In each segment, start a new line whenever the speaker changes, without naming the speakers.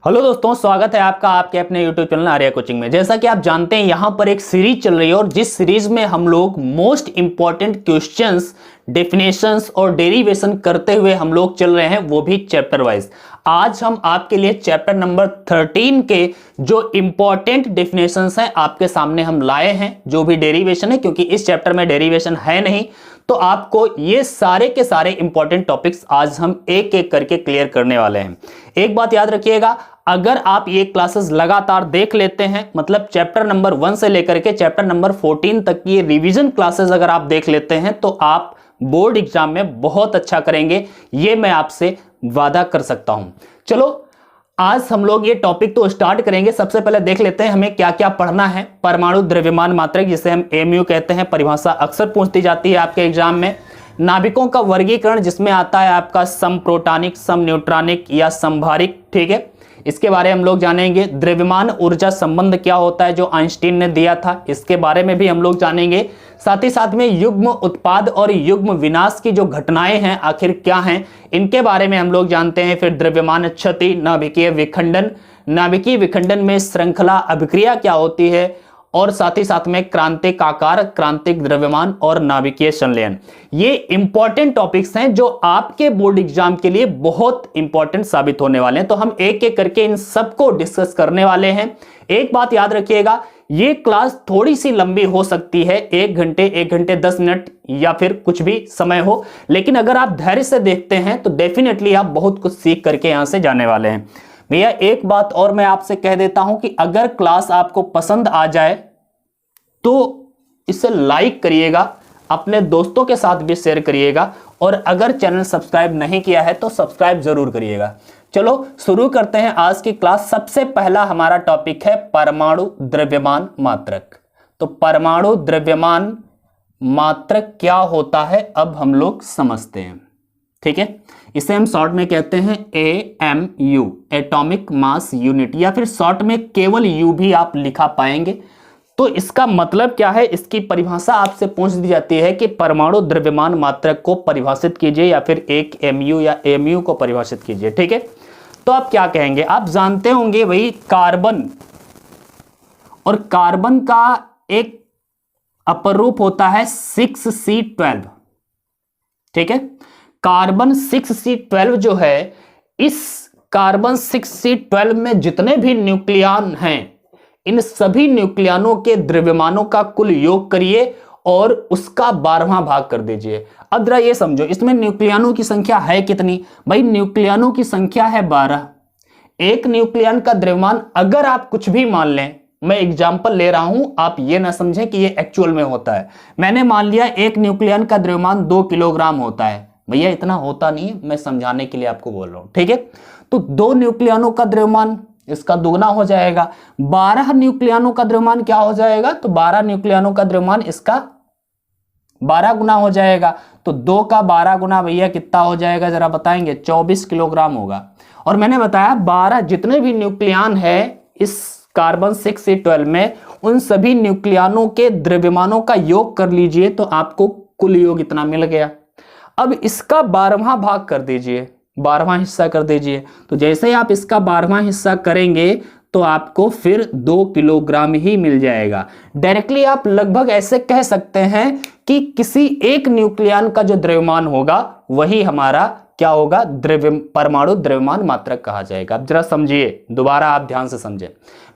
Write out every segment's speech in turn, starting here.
Hello दोस्तों, स्वागत है आपका आपके अपने YouTube चैनल आर्या कोचिंग में। जैसा कि आप जानते हैं यहाँ पर एक सीरीज चल रही है और जिस सीरीज में हम लोग मोस्ट इंपॉर्टेंट क्वेश्चंस, डेफिनेशंस और डेरिवेशन करते हुए हम लोग चल रहे हैं, वो भी चैप्टर वाइज। आज हम आपके लिए चैप्टर नंबर 13 के जो इंपॉर्टेंट डेफिनेशंस हैं आपके सामने हम लाए हैं, जो भी डेरिवेशन है, क्योंकि इस चैप्टर में डेरिवेशन है नहीं, तो आपको ये सारे के सारे इंपॉर्टेंट टॉपिक्स आज हम एक एक करके क्लियर करने वाले हैं। एक बात याद रखिएगा, अगर आप ये क्लासेस लगातार देख लेते हैं, मतलब चैप्टर नंबर 1 से लेकर के चैप्टर नंबर 14 तक की रिवीजन क्लासेस अगर आप देख लेते हैं, तो आप बोर्ड एग्जाम में बहुत अच्छा करेंगे, ये मैं आपसे वादा कर सकता हूं। चलो आज हम लोग ये टॉपिक तो स्टार्ट करेंगे। सबसे पहले देख लेते हैं हमें क्या क्या पढ़ना है। परमाणु द्रव्यमान मात्रक, जिसे हम एमयू कहते हैं, परिभाषा अक्सर पूछती जाती है आपके एग्जाम में। नाभिकों का वर्गीकरण, जिसमें आता है आपका समप्रोटॉनिक, समन्यूट्रॉनिक या समभारिक, ठीक है, इसके बारे में हम लोग जानेंगे। द्रव्यमान ऊर्जा संबंध क्या होता है, जो आइंस्टीन ने दिया था, इसके बारे में भी हम लोग जानेंगे। साथ ही साथ में युग्म उत्पाद और युग्म विनाश की जो घटनाएं हैं आखिर क्या हैं, इनके बारे में हम लोग जानते हैं। फिर द्रव्यमान क्षति, नाभिकीय विखंडन, नाभिकीय विखंडन में श्रृंखला अभिक्रिया क्या होती है, और साथ ही साथ में क्रांतिक आकार, क्रांतिक द्रव्यमान और नाभिकीय संलयन। ये इंपॉर्टेंट टॉपिक्स हैं जो आपके बोर्ड एग्जाम के लिए बहुत इंपॉर्टेंट साबित होने वाले हैं। तो हम एक एक करके इन सबको डिस्कस करने वाले हैं। एक बात याद रखिएगा, ये क्लास थोड़ी सी लंबी हो सकती है, 1 घंटे 10 मिनट या फिर कुछ भी समय हो, लेकिन अगर आप धैर्य से देखते हैं तो डेफिनेटली आप बहुत कुछ सीख करके यहां से जाने वाले हैं। भैया एक बात और मैं आपसे कह देता हूं कि अगर क्लास आपको पसंद आ जाए तो इसे लाइक करिएगा, अपने दोस्तों के साथ भी शेयर करिएगा, और अगर चैनल सब्सक्राइब नहीं किया है तो सब्सक्राइब जरूर करिएगा। चलो शुरू करते हैं आज की क्लास। सबसे पहला हमारा टॉपिक है परमाणु द्रव्यमान मात्रक। तो परमाणु द्रव्यमान मात्रक क्या होता है अब हम लोग समझते हैं, ठीक है। इसे हम शॉर्ट में कहते हैं AMU, एटॉमिक मास यूनिट, या फिर शॉर्ट में केवल U भी आप लिखा पाएंगे। तो इसका मतलब क्या है, इसकी परिभाषा आपसे पूछ दी जाती है कि परमाणु द्रव्यमान मात्रक को परिभाषित कीजिए, या फिर एक MU या AMU को परिभाषित कीजिए, ठीक है। तो आप क्या कहेंगे, आप जानते होंगे वही कार्बन, और कार्बन का एक अपर रूप होता है 6C12, ठीक है। कार्बन 6C12 जो है, इस कार्बन 6C12 में जितने भी न्यूक्लियॉन हैं, इन सभी न्यूक्लियनों के द्रव्यमानों का कुल योग करिए और उसका 12वां भाग कर दीजिए। अब जरा ये समझो, इसमें न्यूक्लियनों की संख्या है कितनी? भाई न्यूक्लियनों की संख्या है 12। एक न्यूक्लियन का द्रव्यमान अगर आप कुछ भी मान लें, मैं एग्जांपल ले रहा हूं, आप ये ना समझें कि ये एक्चुअल में होता है। मैंने मान लिया एक न्यूक्लियन का द्रव्यमान 2 किलोग्राम होता है। भैया इतना होता नहीं है, मैं समझाने के लिए आपको बोल रहा हूं, ठीक है। तो 2 न्यूक्लियनों का द्रव्यमान इसका दुगना हो जाएगा। 12 न्यूक्लियनों का द्रव्यमान क्या हो जाएगा, तो 12 न्यूक्लियनों का द्रव्यमान इसका 12 गुना हो जाएगा। तो 2 का 12 गुना भैया कितना हो जाएगा, जरा बताएंगे? 24 किलोग्राम होगा। और मैंने बताया 12 जितने भी न्यूक्लियन है इस कार्बन 6C12 में, उन सभी न्यूक्लियनों के द्रव्यमानों का योग कर लीजिए तो आपको कुल योग इतना मिल गया। अब इसका 12वां भाग कर दीजिए, 12वां हिस्सा कर दीजिए। तो जैसे ही आप इसका 12वां हिस्सा करेंगे तो आपको फिर 2 किलोग्राम ही मिल जाएगा। डायरेक्टली आप लगभग ऐसे कह सकते हैं कि किसी एक न्यूक्लियन का जो द्रव्यमान होगा वही हमारा क्या होगा, परमाणु द्रव्यमान मात्रक कहा जाएगा। अब जरा समझिए, दोबारा आप ध्यान से समझें।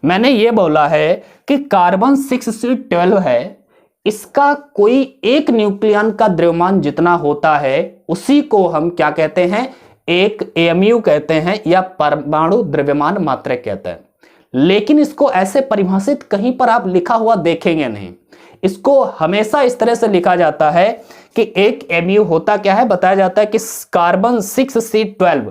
मैंने ये बोला है कि कार्बन 6C12 है, इसका कोई एक न्यूक्लियन का द्रव्यमान जितना होता है उसी को हम क्या कहते हैं, एक AMU कहते हैं, या परमाणु द्रव्यमान मात्रक कहते हैं। लेकिन इसको ऐसे परिभाषित कहीं पर आप लिखा हुआ देखेंगे नहीं। इसको हमेशा इस तरह से लिखा जाता है कि एक MU होता क्या है, बताया जाता है कि कार्बन 6C12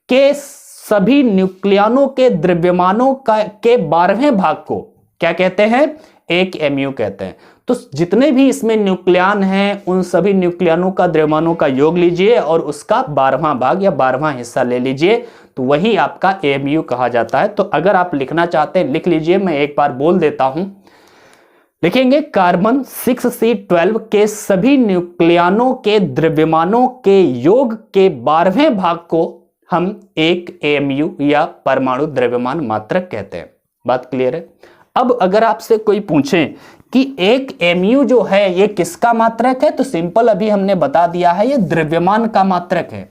के सभी न्यूक्लियनों के द्रव्यमानों के 12वें भाग को क्या कहते हैं, एक MU कहते हैं। तो जितने भी इसमें न्यूक्लियन हैं उन सभी न्यूक्लियनों का द्रव्यमानों का योग लीजिए और उसका 12वां भाग या 12वां हिस्सा ले लीजिए, तो वही आपका AMU कहा जाता है। तो अगर आप लिखना चाहते हैं लिख लीजिए, मैं एक बार बोल देता हूं। लिखेंगे कार्बन 6C12 के सभी न्यूक्लियनों के द्रव्यमानों के योग के 12वें भाग को हम एक एमयू या परमाणु द्रव्यमान मात्रक कहते हैं। बात क्लियर है। अब अगर आपसे कोई पूछे कि एक एमयू जो है ये किसका मात्रक है, तो सिंपल अभी हमने बता दिया है, ये द्रव्यमान का मात्रक है।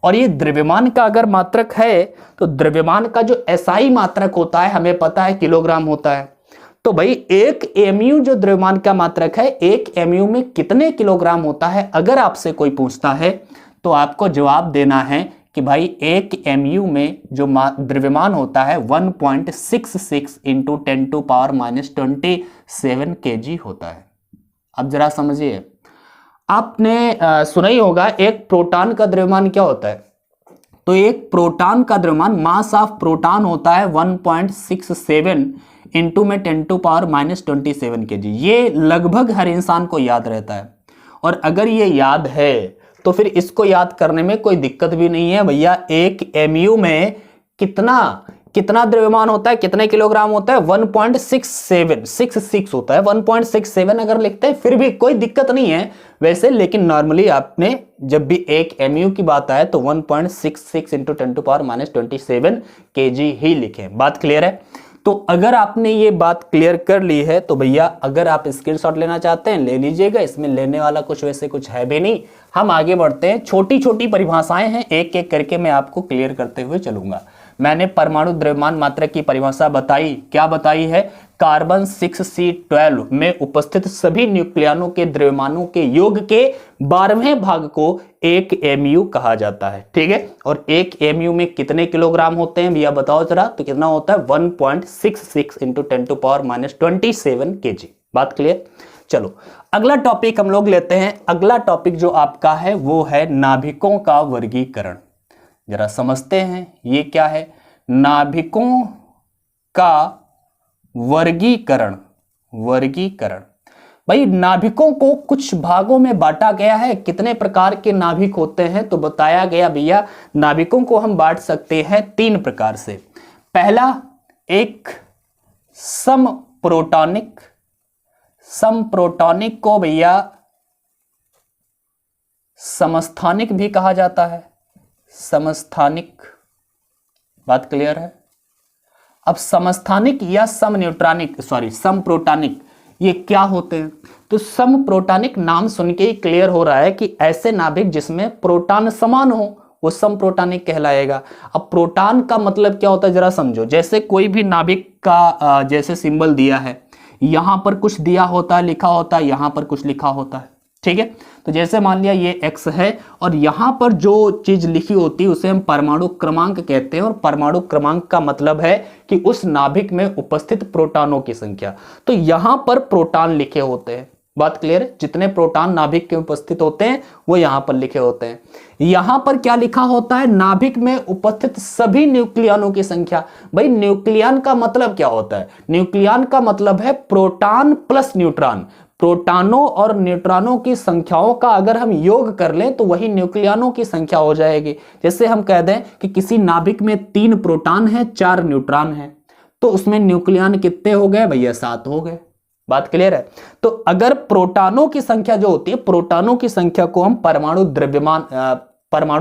और ये द्रव्यमान का अगर मात्रक है तो द्रव्यमान का जो एसआई मात्रक होता है हमें पता है किलोग्राम होता है। तो भाई एक एमयू जो द्रव्यमान का मात्रक है, एक एमयू में कितने किलोग्राम होता है, अगर आपसे कोई पूछता है तो आपको जवाब देना है कि भाई एक एमयू में जो द्रव्यमान होता है 1.66 इंटू 10⁻⁻27 kg होता है। अब जरा समझिए, आपने सुना ही होगा एक प्रोटॉन का द्रव्यमान क्या होता है। तो एक प्रोटॉन का द्रव्यमान, मास ऑफ प्रोटॉन होता है 1.67 इंटू में 10⁻⁻27 kg। ये लगभग हर इंसान को याद रहता है। और अगर ये याद है तो फिर इसको याद करने में कोई दिक्कत भी नहीं है। भैया एक एमयू में कितना द्रव्यमान होता है, कितने किलोग्राम होता है, 1.66 होता है। 1.67 अगर लिखते हैं फिर भी कोई दिक्कत नहीं है वैसे, लेकिन नॉर्मली आपने जब भी एक एमयू की बात आए तो 1.66 इंटू 10⁻⁻27 kg ही लिखे। बात क्लियर है। तो अगर आपने ये बात क्लियर कर ली है तो भैया अगर आप स्क्रीनशॉट लेना चाहते हैं ले लीजिएगा, इसमें लेने वाला वैसे कुछ है भी नहीं। हम आगे बढ़ते हैं, छोटी छोटी परिभाषाएं हैं, एक एक करके मैं आपको क्लियर करते हुए चलूंगा। मैंने परमाणु द्रव्यमान मात्रक की परिभाषा बताई, क्या बताई है, कार्बन 6C12 में उपस्थित सभी न्यूक्लियनों के द्रव्यमानों के योग के 12वें भाग को एक एमयू कहा जाता है। ठीक है। और एक एमयू में कितने किलोग्राम होते हैं भैया बताओ जरा, तो कितना होता है 1.66 इंटू 10⁻⁻27 kg। बात क्लियर। चलो अगला टॉपिक हम लोग लेते हैं। अगला टॉपिक जो आपका है वो है नाभिकों का वर्गीकरण। जरा समझते हैं ये क्या है, नाभिकों का वर्गीकरण। भाई नाभिकों को कुछ भागों में बांटा गया है। कितने प्रकार के नाभिक होते हैं, तो बताया गया भैया नाभिकों को हम बांट सकते हैं 3 प्रकार से। पहला एक समप्रोटॉनिक को भैया समस्थानिक भी कहा जाता है, समस्थानिक। बात क्लियर है। अब समस्थानिक या समप्रोटॉनिक ये क्या होते हैं, तो समप्रोटॉनिक नाम सुन के ही क्लियर हो रहा है कि ऐसे नाभिक जिसमें प्रोटॉन समान हो वो समप्रोटॉनिक कहलाएगा। अब प्रोटॉन का मतलब क्या होता है जरा समझो। जैसे कोई भी नाभिक का जैसे सिंबल दिया है, यहां पर कुछ दिया होता है, लिखा होता है, यहां पर कुछ लिखा होता है। ठीक है। तो जैसे मान लिया ये X है और यहां पर जो चीज लिखी होती है उसे हम परमाणु क्रमांक कहते हैं। और परमाणु क्रमांक का मतलब है कि उस नाभिक में उपस्थित प्रोटॉनों की संख्या। तो यहां पर प्रोटॉन लिखे होते हैं। बात क्लियर है। जितने प्रोटॉन नाभिक के उपस्थित होते हैं वो यहां पर लिखे होते हैं। यहां पर क्या लिखा होता है, नाभिक में उपस्थित सभी न्यूक्लियनों की संख्या। भाई न्यूक्लियन का मतलब क्या होता है, न्यूक्लियन का मतलब है प्रोटॉन प्लस न्यूट्रॉन। प्रोटॉनों और न्यूट्रॉनों की संख्याओं का अगर हम योग कर लें तो वही न्यूक्लियनों की संख्या हो जाएगी। जैसे हम कह दें कि किसी नाभिक में 3 प्रोटॉन है 4 न्यूट्रॉन है, तो उसमें न्यूक्लियन कितने हो गए भैया, 7 हो गए। बात क्लियर है। तो अगर प्रोटॉनों की संख्या जो होती है, प्रोटॉनों की संख्या को हम परमाणु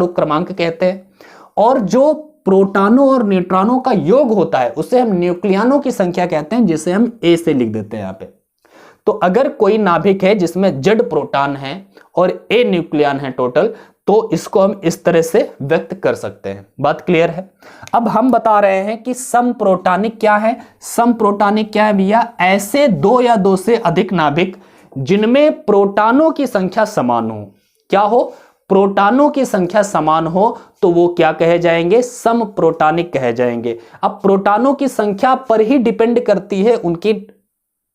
क्रमांक कहते हैं। और जो प्रोटॉनों और न्यूट्रॉनों का योग होता है उसे हम न्यूक्लियनों की संख्या कहते हैं, जिसे हम A से लिख देते हैं यहां पे। तो अगर कोई नाभिक है जिसमें Z प्रोटॉन है और A न्यूक्लियन है टोटल, तो इसको हम इस तरह से व्यक्त कर सकते हैं। बात क्लियर है। अब हम बता रहे हैं कि समप्रोटॉनिक क्या है। समप्रोटॉनिक क्या है भैया, ऐसे 2 या 2 से अधिक नाभिक जिनमें प्रोटॉनों की संख्या समान हो। क्या हो, प्रोटॉनों की संख्या समान हो तो वो क्या कहे जाएंगे, समप्रोटॉनिक कहे जाएंगे। अब प्रोटॉनों की संख्या पर ही डिपेंड करती है उनकी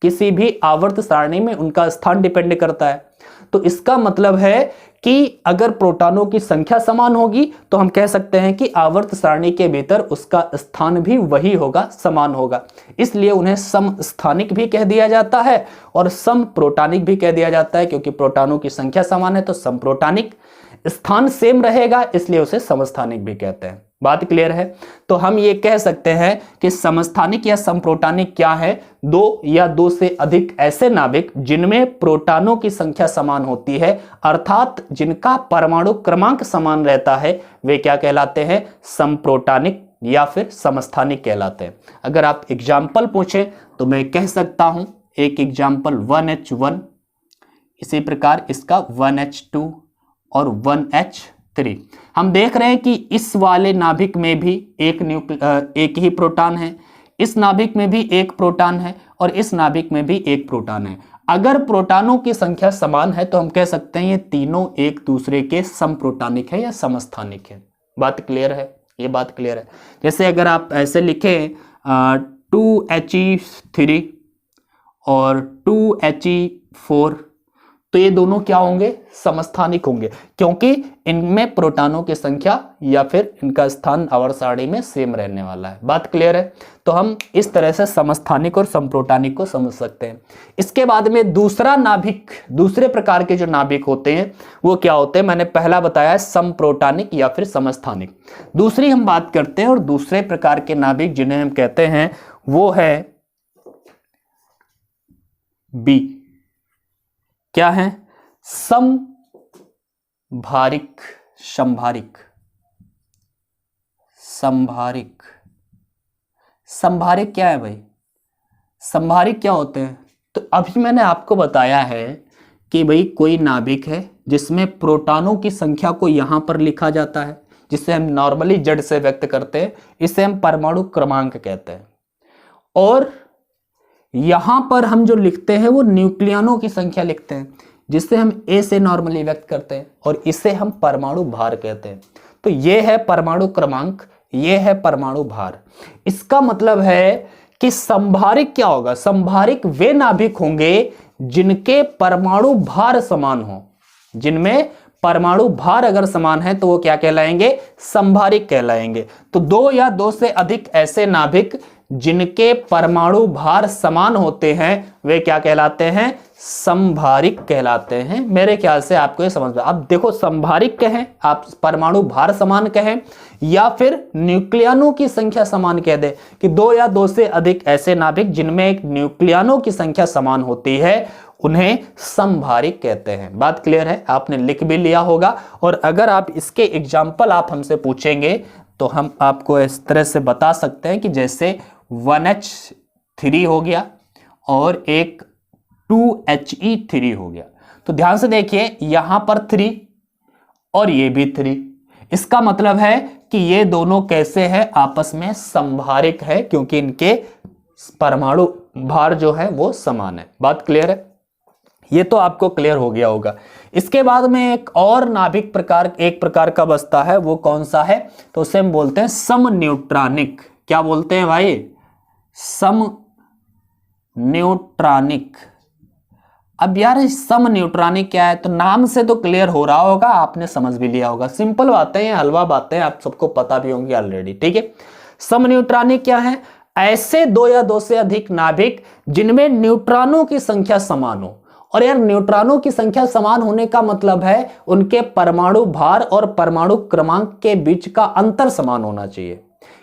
किसी भी आवर्त सारणी में उनका स्थान डिपेंड करता है। तो इसका मतलब है कि अगर प्रोटॉनों की संख्या समान होगी तो हम कह सकते हैं कि आवर्त सारणी के भीतर उसका स्थान भी वही होगा, समान होगा। इसलिए उन्हें समस्थानिक भी कह दिया जाता है और समप्रोटॉनिक भी कह दिया जाता है, क्योंकि प्रोटॉनों की संख्या समान है तो समप्रोटॉनिक, स्थान सेम रहेगा इसलिए उसे समस्थानिक भी कहते हैं। बात क्लियर है। तो हम ये कह सकते हैं कि समस्थानिक या समप्रोटानिक क्या है, दो या दो से अधिक ऐसे नाभिक जिनमें प्रोटॉनों की संख्या समान होती है, अर्थात जिनका परमाणु क्रमांक समान रहता है, वे क्या कहलाते हैं, समप्रोटानिक या फिर समस्थानिक कहलाते हैं। अगर आप एग्जाम्पल पूछें तो मैं कह सकता हूं, एक एग्जाम्पल 1H1, इसी प्रकार इसका 1H2 और 1H3। हम देख रहे हैं कि इस वाले नाभिक में भी एक ही प्रोटॉन है, इस नाभिक में भी एक प्रोटॉन है और इस नाभिक में भी एक प्रोटॉन है। अगर प्रोटॉनों की संख्या समान है तो हम कह सकते हैं ये तीनों एक दूसरे के समप्रोटानिक है या समस्थानिक है। बात क्लियर है, ये बात क्लियर है। जैसे अगर आप ऐसे लिखें 2He3 और 2He4, तो ये दोनों क्या होंगे, समस्थानिक होंगे, क्योंकि इनमें प्रोटॉनों की संख्या या फिर इनका स्थान आवर्त सारणी में सेम रहने वाला है। बात क्लियर है। तो हम इस तरह से समस्थानिक और समप्रोटानिक को समझ सकते हैं। इसके बाद में दूसरा नाभिक, दूसरे प्रकार के जो नाभिक होते हैं वो क्या होते हैं, मैंने पहला बताया समप्रोटानिक या फिर समस्थानिक। दूसरी हम बात करते हैं और दूसरे प्रकार के नाभिक जिन्हें हम कहते हैं वो है बी, क्या है, संभारिक। संभारिक, संभारिक, संभारिक क्या है भाई, संभारिक क्या होते हैं। तो अभी मैंने आपको बताया है कि भाई कोई नाभिक है जिसमें प्रोटॉनों की संख्या को यहां पर लिखा जाता है, जिसे हम नॉर्मली जेड से व्यक्त करते हैं, इसे हम परमाणु क्रमांक कहते हैं, और यहां पर हम जो लिखते हैं वो न्यूक्लियनों की संख्या लिखते हैं, जिससे हम ए से नॉर्मली व्यक्त करते हैं, और इसे हम परमाणु भार कहते हैं। तो ये है परमाणु क्रमांक, ये है परमाणु भार। इसका मतलब है कि संभारिक क्या होगा, संभारिक वे नाभिक होंगे जिनके परमाणु भार समान हो। जिनमें परमाणु भार अगर समान है तो वो क्या कहलाएंगे, संभारिक कहलाएंगे। तो दो या दो से अधिक ऐसे नाभिक जिनके परमाणु भार समान होते हैं वे क्या कहलाते हैं, संभारिक कहलाते हैं। मेरे ख्याल से आपको ये समझ में, अब देखो संभारिक कहें आप, परमाणु भार समान कहें, या फिर न्यूक्लियनों की संख्या समान कह दे कि दो या दो से अधिक ऐसे नाभिक जिनमें एक न्यूक्लियनों की संख्या समान होती है, उन्हें संभारिक कहते हैं। बात क्लियर है, आपने लिख भी लिया होगा। और अगर आप इसके एग्जाम्पल आप हमसे पूछेंगे तो हम आपको इस तरह से बता सकते हैं कि जैसे 1H3 हो गया और एक 2He3 हो गया। तो ध्यान से देखिए, यहां पर 3 और ये भी 3, इसका मतलब है कि ये दोनों कैसे हैं, आपस में संभारिक है, क्योंकि इनके परमाणु भार जो है वो समान है। बात क्लियर है, ये तो आपको क्लियर हो गया होगा। इसके बाद में एक और नाभिक प्रकार, एक प्रकार का बचता है, वो कौन सा है, तो उसे हम बोलते हैं समन्यूट्रॉनिक। क्या बोलते हैं भाई, समन्यूट्रॉनिक। अब यार समन्यूट्रॉनिक क्या है, तो नाम से तो क्लियर हो रहा होगा, आपने समझ भी लिया होगा। सिंपल बातें हैं, हलवा बातें, आप सबको पता भी होंगी ऑलरेडी, ठीक है। समन्यूट्रॉनिक क्या है, ऐसे दो या दो से अधिक नाभिक जिनमें न्यूट्रॉनों की संख्या समान हो। और यार न्यूट्रॉनों की संख्या समान होने का मतलब है उनके परमाणु भार और परमाणु क्रमांक के बीच का अंतर समान होना चाहिए,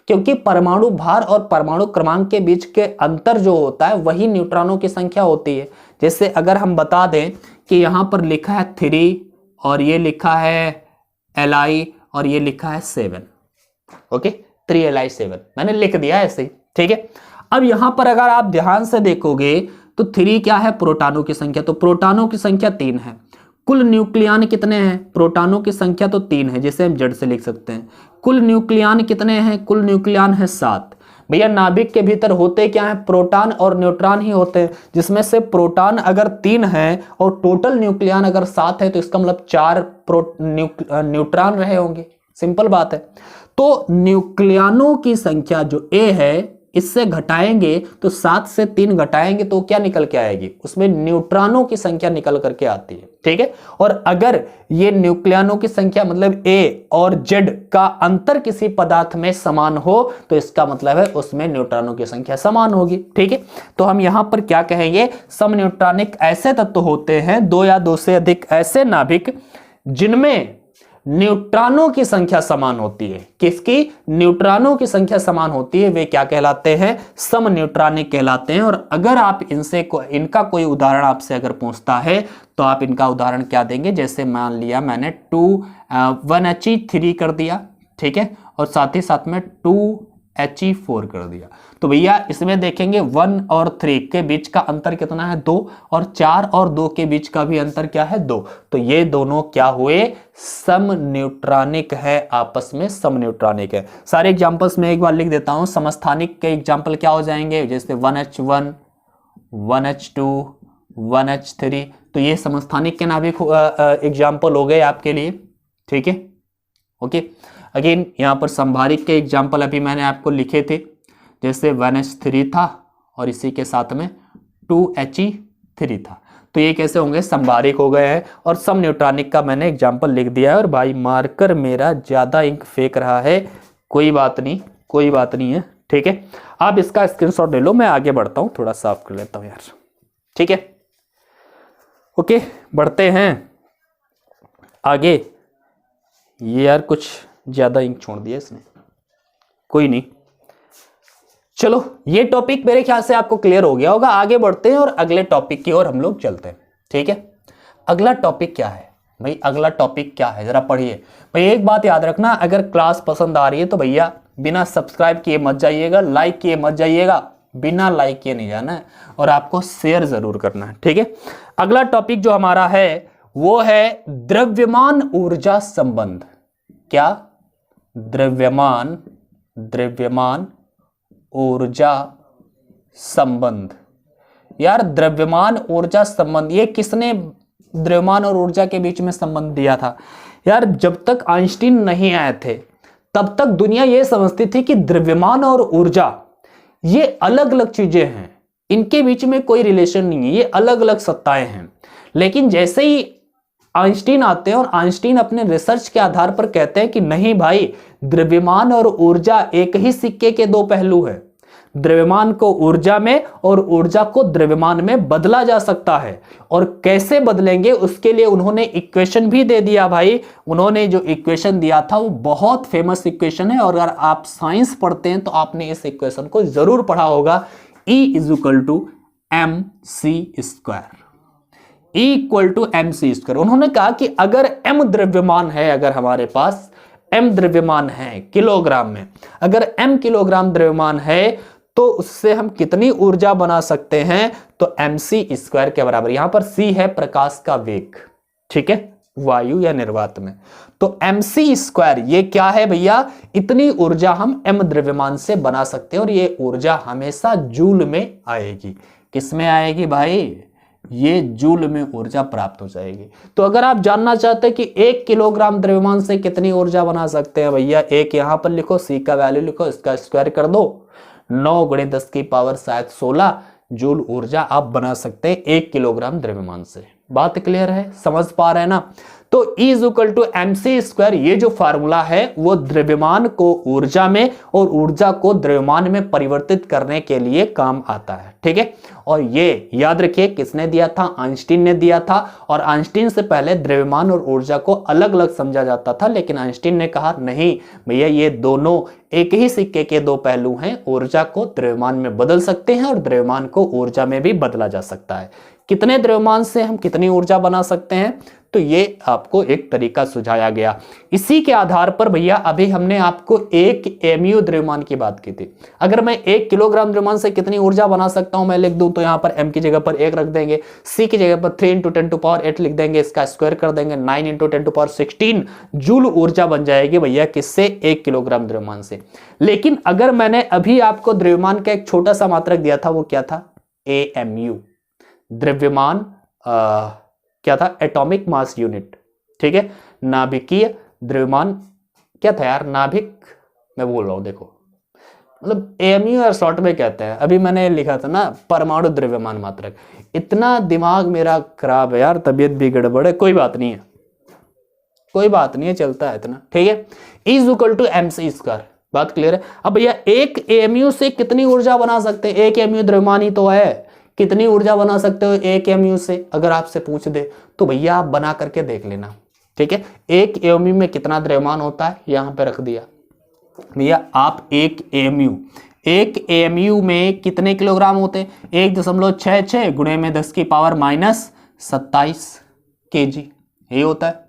क्योंकि परमाणु भार और परमाणु क्रमांक के बीच के अंतर जो होता है वही न्यूट्रॉनों की संख्या होती है। जैसे अगर हम बता दें कि यहां पर लिखा है 3 और ये लिखा है Li और ये लिखा है 7, ओके, 3Li7 मैंने लिख दिया ऐसे ही, ठीक है। अब यहां पर अगर आप ध्यान से देखोगे तो 3 क्या है, प्रोटॉनों की संख्या, तो प्रोटॉनों की संख्या 3 है। कुल न्यूक्लियन कितने हैं, प्रोटॉनों की संख्या तो 3 है, जिसे हम जेड से लिख सकते हैं। कुल न्यूक्लियन कितने हैं, कुल न्यूक्लियन है 7। भैया नाभिक के भीतर होते क्या है, प्रोटॉन और न्यूट्रॉन ही होते हैं, जिसमें से प्रोटॉन अगर 3 है और टोटल न्यूक्लियन अगर 7 है तो इसका मतलब 4 न्यूट्रॉन रहे होंगे। सिंपल बात है। तो न्यूक्लियनों की संख्या जो ए है, इससे घटाएंगे तो 7 से 3 घटाएंगे तो क्या निकल के आएगी, उसमें न्यूट्रॉनों की संख्या निकल करके आती है, ठीक है। और अगर ये न्यूक्लियनों की संख्या मतलब ए और जेड का अंतर किसी पदार्थ में समान हो तो इसका मतलब है उसमें न्यूट्रॉनों की संख्या समान होगी, ठीक है। तो हम यहां पर क्या कहेंगे, समन्यूट्रॉनिक ऐसे तत्व होते हैं, दो या दो से अधिक ऐसे नाभिक जिनमें न्यूट्रॉनों की संख्या समान होती है। किसकी? न्यूट्रॉनों की संख्या समान होती है, वे क्या कहलाते हैं? समन्यूट्रॉनिक कहलाते हैं। और अगर आप इनका कोई उदाहरण आपसे अगर पूछता है तो आप इनका उदाहरण क्या देंगे? जैसे मान लिया मैंने 1He3 कर दिया, ठीक है, और साथ ही साथ में 2He4 कर दिया, तो भैया इसमें देखेंगे 1 और 3 के बीच का अंतर कितना है? 2, और 4 और 2 के बीच का भी अंतर क्या है? 2। तो ये दोनों क्या हुए? समन्यूट्रॉनिक है, आपस में समन्यूट्रॉनिक है। सारे एग्जांपल्स में एक बार लिख देता हूं। समस्थानिक के एग्जांपल क्या हो जाएंगे? जैसे 1H1, 1H2, 1H3, तो ये समस्थानिक के नाभिक एग्जाम्पल हो गए आपके लिए, ठीक है, ओके। अगेन यहाँ पर संभारिक के एग्जाम्पल अभी मैंने आपको लिखे थे, जैसे 1H3 था और इसी के साथ में 2He3 था, तो ये कैसे होंगे? संभारिक हो गए हैं। और समन्यूट्रॉनिक का मैंने एग्जाम्पल लिख दिया है। और भाई मार्कर मेरा ज्यादा इंक फेंक रहा है, कोई बात नहीं, कोई बात नहीं है, ठीक है। आप इसका स्क्रीनशॉट ले लो, मैं आगे बढ़ता हूं, थोड़ा साफ कर लेता हूं यार, ठीक है, ओके। बढ़ते हैं आगे। ये यार कुछ ज्यादा इंक छोड़ दिया इसने, कोई नहीं, चलो ये टॉपिक मेरे ख्याल से आपको क्लियर हो गया होगा। आगे बढ़ते हैं और अगले टॉपिक की ओर हम लोग चलते हैं, ठीक है। अगला टॉपिक क्या है भाई? अगला टॉपिक क्या है जरा पढ़िए भाई। एक बात याद रखना, अगर क्लास पसंद आ रही है तो भैया बिना सब्सक्राइब किए मत जाइएगा, लाइक किए मत जाइएगा, बिना लाइक किए नहीं जाना है, और आपको शेयर जरूर करना है, ठीक है। अगला टॉपिक जो हमारा है वो है द्रव्यमान ऊर्जा संबंध। क्या? द्रव्यमान ऊर्जा संबंध। यार द्रव्यमान ऊर्जा संबंध, ये किसने द्रव्यमान और ऊर्जा के बीच में संबंध दिया था? यार जब तक आइंस्टीन नहीं आए थे तब तक दुनिया ये समझती थी कि द्रव्यमान और ऊर्जा ये अलग अलग चीजें हैं, इनके बीच में कोई रिलेशन नहीं है, ये अलग अलग सत्ताएं हैं। लेकिन जैसे ही आइंस्टीन आते हैं और आइंस्टीन अपने रिसर्च के आधार पर कहते हैं कि नहीं भाई, द्रव्यमान और ऊर्जा एक ही सिक्के के दो पहलू हैं, द्रव्यमान को ऊर्जा में और ऊर्जा को द्रव्यमान में बदला जा सकता है। और कैसे बदलेंगे उसके लिए उन्होंने इक्वेशन भी दे दिया भाई। उन्होंने जो इक्वेशन दिया था वो बहुत फेमस इक्वेशन है, और अगर आप साइंस पढ़ते हैं तो आपने इस इक्वेशन को जरूर पढ़ा होगा। E = mc², E = mc²। उन्होंने कहा कि अगर m द्रव्यमान है, अगर हमारे पास m द्रव्यमान है किलोग्राम में, अगर m किलोग्राम द्रव्यमान है तो उससे हम कितनी ऊर्जा बना सकते हैं? तो mc² के बराबर। यहां पर c है प्रकाश का वेग, ठीक है, वायु या निर्वात में, तो mc² ये क्या है भैया? इतनी ऊर्जा हम m द्रव्यमान से बना सकते हैं, और ये ऊर्जा हमेशा जूल में आएगी। किस में आएगी भाई? ये जूल में ऊर्जा प्राप्त हो जाएगी। तो अगर आप जानना चाहते हैं कि 1 किलोग्राम द्रव्यमान से कितनी ऊर्जा बना सकते हैं भैया, एक यहां पर लिखो, c का वैल्यू लिखो, इसका स्क्वायर कर दो, 9 × 10⁻16 जूल ऊर्जा आप बना सकते हैं 1 किलोग्राम द्रव्यमान से। बात क्लियर है? समझ पा रहे हैं ना? तो E = mc², ये जो फार्मूला है वो द्रव्यमान को ऊर्जा में और ऊर्जा को द्रव्यमान में परिवर्तित करने के लिए काम आता है, ठीक है। और ये याद रखिए किसने दिया था? आइंस्टीन ने दिया था। और आइंस्टीन से पहले द्रव्यमान और ऊर्जा को अलग अलग समझा जाता था, लेकिन आइंस्टीन ने कहा नहीं भैया, ये दोनों एक ही सिक्के के दो पहलू हैं, ऊर्जा को द्रव्यमान में बदल सकते हैं और द्रव्यमान को ऊर्जा में भी बदला जा सकता है। कितने द्रव्यमान से हम कितनी ऊर्जा बना सकते हैं, तो ये आपको एक तरीका सुझाया गया। इसी के आधार पर भैया अभी हमने आपको 1 mu द्रव्यमान की बात की थी। अगर मैं 1 किलोग्राम द्रव्यमान से कितनी ऊर्जा बना सकता हूं मैं लिख दूं, तो यहां पर m की जगह पर 1 रख देंगे, c की जगह पर 3 × 10⁸ लिख देंगे, इसका स्क्वायर कर देंगे, 9 × 10⁻16 जूल ऊर्जा बन जाएगी भैया। किससे? 1 किलोग्राम द्रव्यमान से। लेकिन अगर मैंने अभी आपको द्रव्यमान का एक छोटा सा मात्रक दिया था, वो क्या था? AMU, द्रव्यमान क्या था? एटॉमिक मास यूनिट, ठीक है। नाभिकीय द्रव्यमान क्या था यार? नाभिक, मैं बोल रहा हूं देखो, मतलब AMU या शॉर्ट में कहते हैं। अभी मैंने लिखा था ना परमाणु द्रव्यमान मात्रक। इतना दिमाग मेरा खराब है यार, तबीयत भी गड़बड़ है, कोई बात नहीं है, कोई बात नहीं है, चलता है इतना, ठीक है। E = mc², बात क्लियर है? अब भैया 1 AMU से कितनी ऊर्जा बना सकते हैं? 1 AMU द्रव्यमान ही तो है, कितनी ऊर्जा बना सकते हो 1 mu से? अगर आपसे पूछ दे तो भैया आप बना करके देख लेना, ठीक है। एक एएमयू में कितना द्रव्यमान होता है यहां पे रख दिया भैया। आप एक एएमयू में कितने किलोग्राम होते हैं? 1.66 गुणे में 10⁻27 kg, ये होता है।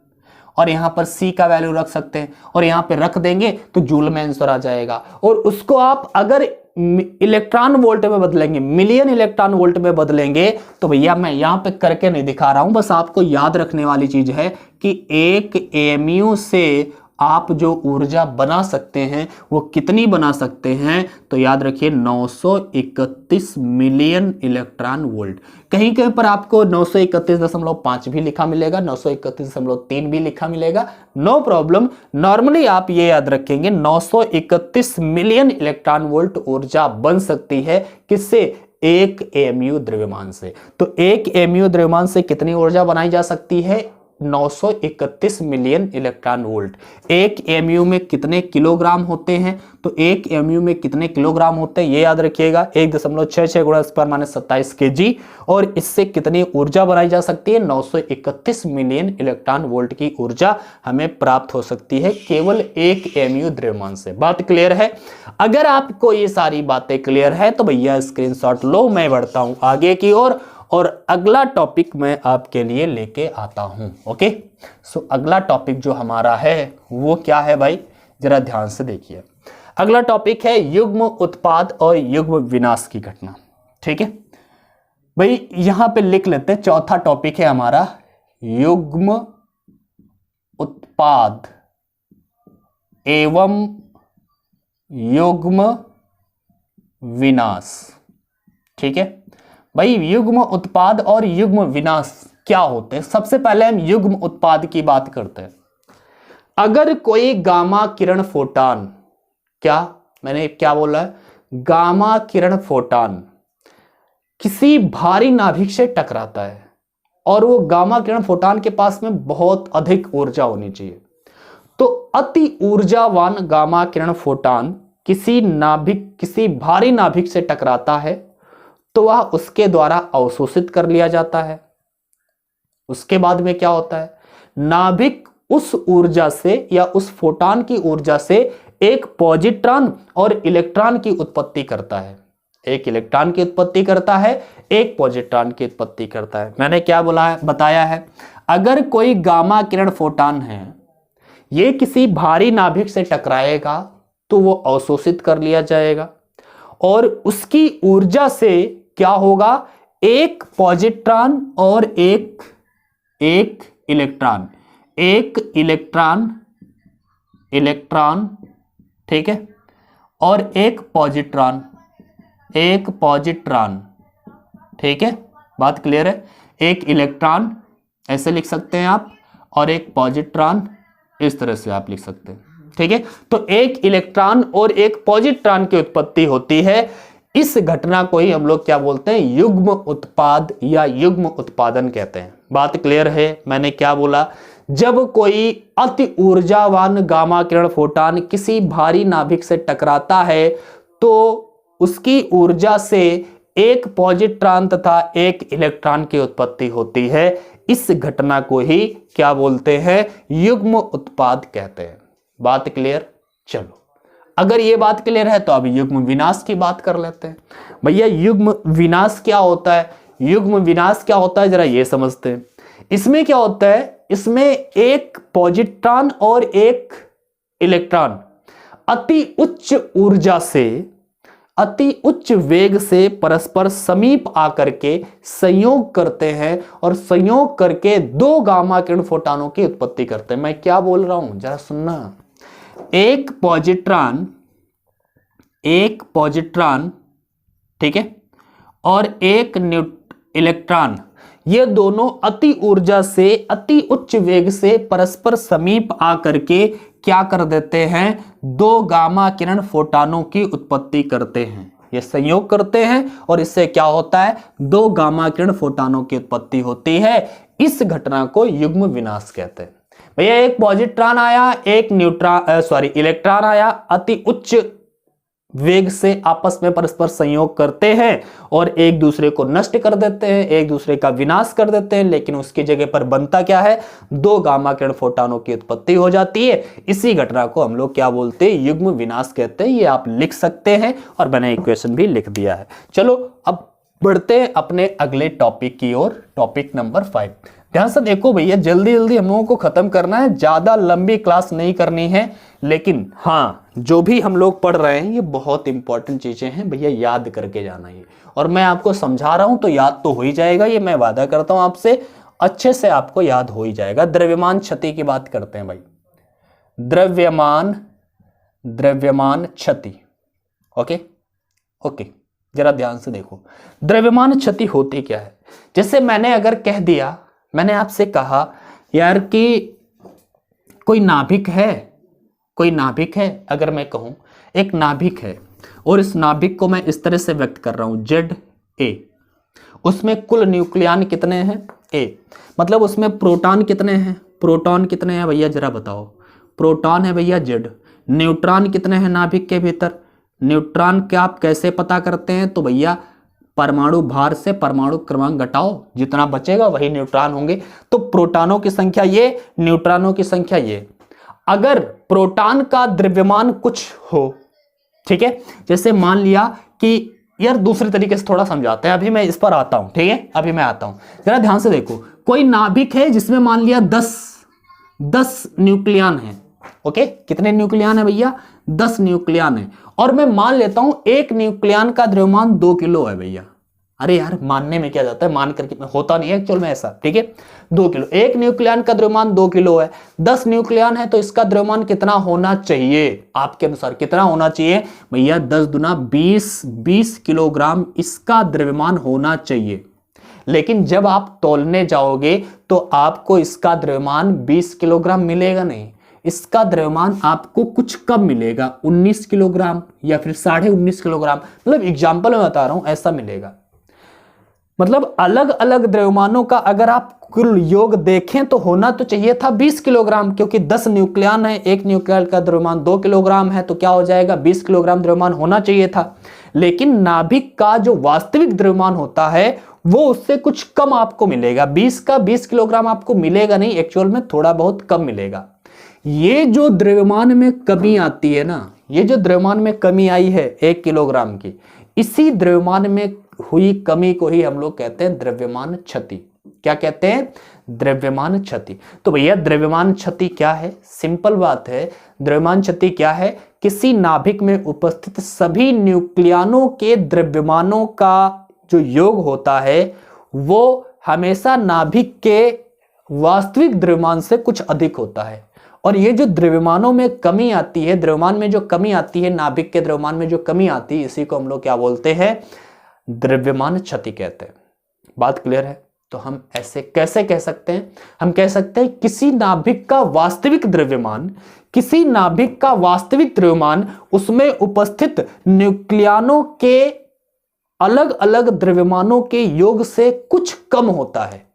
और यहां पर C का वैल्यू रख सकते हैं और यहां पे रख देंगे तो जूल में आंसर आ जाएगा। और उसको आप अगर इलेक्ट्रॉन वोल्ट में बदलेंगे, मिलियन इलेक्ट्रॉन वोल्ट में बदलेंगे, तो भैया मैं यहां पे करके नहीं दिखा रहा हूं, बस आपको याद रखने वाली चीज है कि एक एएमयू से आप जो ऊर्जा बना सकते हैं वो कितनी बना सकते हैं, तो याद रखिए 931 मिलियन इलेक्ट्रॉन वोल्ट। कहीं कहीं पर आपको 931.5 भी लिखा मिलेगा, 931.3 भी लिखा मिलेगा, नो प्रॉब्लम। नॉर्मली आप ये याद रखेंगे 931 मिलियन इलेक्ट्रॉन वोल्ट ऊर्जा बन सकती है किससे? एक एएमयू द्रव्यमान से। तो एक एएमयू द्रव्यमान से कितनी ऊर्जा बनाई जा सकती है? 931 मिलियन इलेक्ट्रॉन वोल्ट। एक एएमयू में कितने किलोग्राम होते हैं? तो एक एएमयू में कितने किलोग्राम होते हैं ये याद रखिएगा, 1.66 गुणा 10⁻27 kg। और इससे कितनी ऊर्जा बनाई जा सकती है? 931 मिलियन इलेक्ट्रॉन वोल्ट की ऊर्जा हमें प्राप्त हो सकती है केवल एक एएमयू द्रव्यमान से। बात क्लियर है? अगर आपको ये सारी बातें क्लियर है तो भैया स्क्रीनशॉट लो, मैं बढ़ता हूं आगे की ओर और अगला टॉपिक मैं आपके लिए लेके आता हूं। ओके, सो अगला टॉपिक जो हमारा है वो क्या है भाई, जरा ध्यान से देखिए। अगला टॉपिक है युग्म उत्पाद और युग्म विनाश की घटना। ठीक है भाई, यहां पे लिख लेते हैं। चौथा टॉपिक है हमारा युग्म उत्पाद एवं युग्म विनाश। ठीक है भाई, युग्म उत्पाद और युग्म विनाश क्या होते हैं? सबसे पहले हम युग्म उत्पाद की बात करते हैं। अगर कोई गामा किरण फोटॉन, क्या मैंने क्या बोला है? गामा किरण फोटॉन किसी भारी नाभिक से टकराता है और वो गामा किरण फोटॉन के पास में बहुत अधिक ऊर्जा होनी चाहिए, तो अति ऊर्जावान गामा किरण फोटॉन किसी भारी नाभिक से टकराता है तो वह उसके द्वारा अवशोषित कर लिया जाता है। उसके बाद में क्या होता है? नाभिक उस ऊर्जा से या उस फोटॉन की ऊर्जा से एक पॉजिट्रॉन और इलेक्ट्रॉन की उत्पत्ति करता है। एक इलेक्ट्रॉन की उत्पत्ति करता है, एक पॉजिट्रॉन की उत्पत्ति करता है। मैंने क्या बताया है? अगर कोई गामा किरण फोटॉन है, ये किसी भारी नाभिक से टकराएगा तो वो अवशोषित कर लिया जाएगा और उसकी ऊर्जा से क्या होगा? एक पॉजिट्रॉन और एक इलेक्ट्रॉन, ठीक है, और एक पॉजिट्रॉन, ठीक है, बात क्लियर है? एक इलेक्ट्रॉन ऐसे लिख सकते हैं आप और एक पॉजिट्रॉन इस तरह से आप लिख सकते हैं। ठीक है, तो एक इलेक्ट्रॉन और एक पॉजिट्रॉन की उत्पत्ति होती है। इस घटना को ही हम लोग क्या बोलते हैं? युग्म उत्पाद या युग्म उत्पादन कहते हैं। बात क्लियर है? मैंने क्या बोला? जब कोई अति ऊर्जावान गामा किरण फोटॉन किसी भारी नाभिक से टकराता है तो उसकी ऊर्जा से एक पॉजिट्रॉन तथा एक इलेक्ट्रॉन की उत्पत्ति होती है। इस घटना को ही क्या बोलते हैं? युग्म उत्पाद कहते हैं। बात क्लियर? चलो, अगर ये बात क्लियर है तो अब युग्म विनाश की बात कर लेते हैं। भैया युग्म विनाश क्या होता है? युग्म विनाश क्या होता है जरा ये समझते हैं। इसमें क्या होता है? इसमें एक पॉजिट्रॉन और एक इलेक्ट्रॉन अति उच्च ऊर्जा से, अति उच्च वेग से परस्पर समीप आकर के संयोग करते हैं और संयोग करके दो गामा किरण फोटॉनों की उत्पत्ति करते हैं। मैं क्या बोल रहा हूं जरा सुनना। एक पॉजिट्रॉन, ठीक है, और एक इलेक्ट्रॉन, ये दोनों अति ऊर्जा से अति उच्च वेग से परस्पर समीप आकर के क्या कर देते हैं? दो गामा किरण फोटॉनों की उत्पत्ति करते हैं। ये संयोग करते हैं और इससे क्या होता है? दो गामा किरण फोटॉनों की उत्पत्ति होती है। इस घटना को युग्म विनाश कहते हैं। भैया एक पॉजिट्रॉन आया, एक इलेक्ट्रॉन आया, अति उच्च वेग से आपस में परस्पर संयोग करते हैं और एक दूसरे को नष्ट कर देते हैं, एक दूसरे का विनाश कर देते हैं, लेकिन उसकी जगह पर बनता क्या है, दो गामा किरण फोटॉनों की उत्पत्ति हो जाती है। इसी घटना को हम लोग क्या बोलते हैं, युग्म विनाश कहते हैं। ये आप लिख सकते हैं और मैंने इक्वेशन भी लिख दिया है। चलो अब बढ़ते हैं अपने अगले टॉपिक की ओर, टॉपिक नंबर 5। ध्यान से देखो भैया, जल्दी जल्दी हम लोगों को खत्म करना है, ज्यादा लंबी क्लास नहीं करनी है, लेकिन हाँ जो भी हम लोग पढ़ रहे हैं ये बहुत इंपॉर्टेंट चीजें हैं भैया, याद करके जाना ये। और मैं आपको समझा रहा हूं तो याद तो हो ही जाएगा, ये मैं वादा करता हूं आपसे, अच्छे से आपको याद हो ही जाएगा। द्रव्यमान क्षति की बात करते हैं भाई, द्रव्यमान क्षति। ओके, जरा ध्यान से देखो, द्रव्यमान क्षति होती क्या है। जैसे मैंने अगर कह दिया, मैंने आपसे कहा यार कि कोई नाभिक है, अगर मैं कहूं एक नाभिक है और इस नाभिक को मैं इस तरह से व्यक्त कर रहा हूं ZA, उसमें कुल न्यूक्लियन कितने हैं A, मतलब उसमें प्रोटॉन कितने हैं भैया जरा बताओ। प्रोटॉन है भैया Z। न्यूट्रॉन कितने हैं नाभिक के भीतर, न्यूट्रॉन के आप कैसे पता करते हैं, तो भैया परमाणु भार से परमाणु क्रमांक घटाओ, जितना बचेगा वही न्यूट्रॉन होंगे। तो प्रोटॉनों की संख्या ये, न्यूट्रॉनों की संख्या ये। अगर प्रोटॉन का द्रव्यमान कुछ हो, ठीक है, जैसे मान लिया कि यार दूसरे तरीके से थोड़ा समझाते हैं, अभी मैं इस पर आता हूं, ठीक है, अभी मैं आता हूं, जरा ध्यान से देखो। कोई नाभिक है जिसमें मान लिया 10 न्यूक्लियन है। ओके, कितने न्यूक्लियन है भैया, 10 न्यूक्लियन है। और मैं मान लेता हूं एक न्यूक्लियन का द्रव्यमान 2 किलो है भैया। अरे यार मानने में क्या जाता है, मान करके होता नहीं है एक्चुअल में ऐसा, ठीक है। 2 किलो, एक न्यूक्लियन का द्रव्यमान 2 किलो है, 10 न्यूक्लियन है, तो इसका द्रव्यमान कितना होना चाहिए आपके अनुसार, कितना होना चाहिए भैया, 10 दुना 20 किलोग्राम इसका द्रव्यमान होना चाहिए। लेकिन जब आप तौलने जाओगे तो आपको इसका द्रव्यमान 20 किलोग्राम मिलेगा नहीं, इसका द्रव्यमान आपको कुछ कम मिलेगा, 19 किलोग्राम या फिर 19.5 किलोग्राम, मतलब एग्जाम्पल में बता रहा हूं, ऐसा मिलेगा। मतलब अलग अलग द्रव्यमानों का अगर आप कुल योग देखें तो होना तो चाहिए था 20 किलोग्राम, क्योंकि 10 न्यूक्लियन है, एक न्यूक्लियन का द्रव्यमान 2 किलोग्राम है, तो क्या हो जाएगा, 20 किलोग्राम द्रव्यमान होना चाहिए था। लेकिन नाभिक का जो वास्तविक द्रव्यमान होता है वो उससे कुछ कम आपको मिलेगा, 20 किलोग्राम आपको मिलेगा नहीं, एक्चुअल में थोड़ा बहुत कम मिलेगा। ये जो द्रव्यमान में कमी आती है ना, ये जो द्रव्यमान में कमी आई है 1 किलोग्राम की, इसी द्रव्यमान में हुई कमी को ही हम लोग कहते हैं द्रव्यमान क्षति। क्या कहते हैं, द्रव्यमान क्षति। तो भैया द्रव्यमान क्षति क्या है, सिंपल बात है, द्रव्यमान क्षति क्या है, किसी नाभिक में उपस्थित सभी न्यूक्लियनों के द्रव्यमानों का जो योग होता है वो हमेशा नाभिक के वास्तविक द्रव्यमान से कुछ अधिक होता है। और ये जो द्रव्यमानों में कमी आती है, द्रव्यमान में जो कमी आती है, नाभिक के द्रव्यमान में जो कमी आती है, इसी को हम लोग क्या बोलते हैं, द्रव्यमान क्षति कहते हैं। बात क्लियर है। तो हम ऐसे कैसे कह सकते हैं, हम कह सकते हैं किसी नाभिक का वास्तविक द्रव्यमान, उसमें उपस्थित न्यूक्लियनों के अलग अलग द्रव्यमानों के योग से कुछ कम होता है।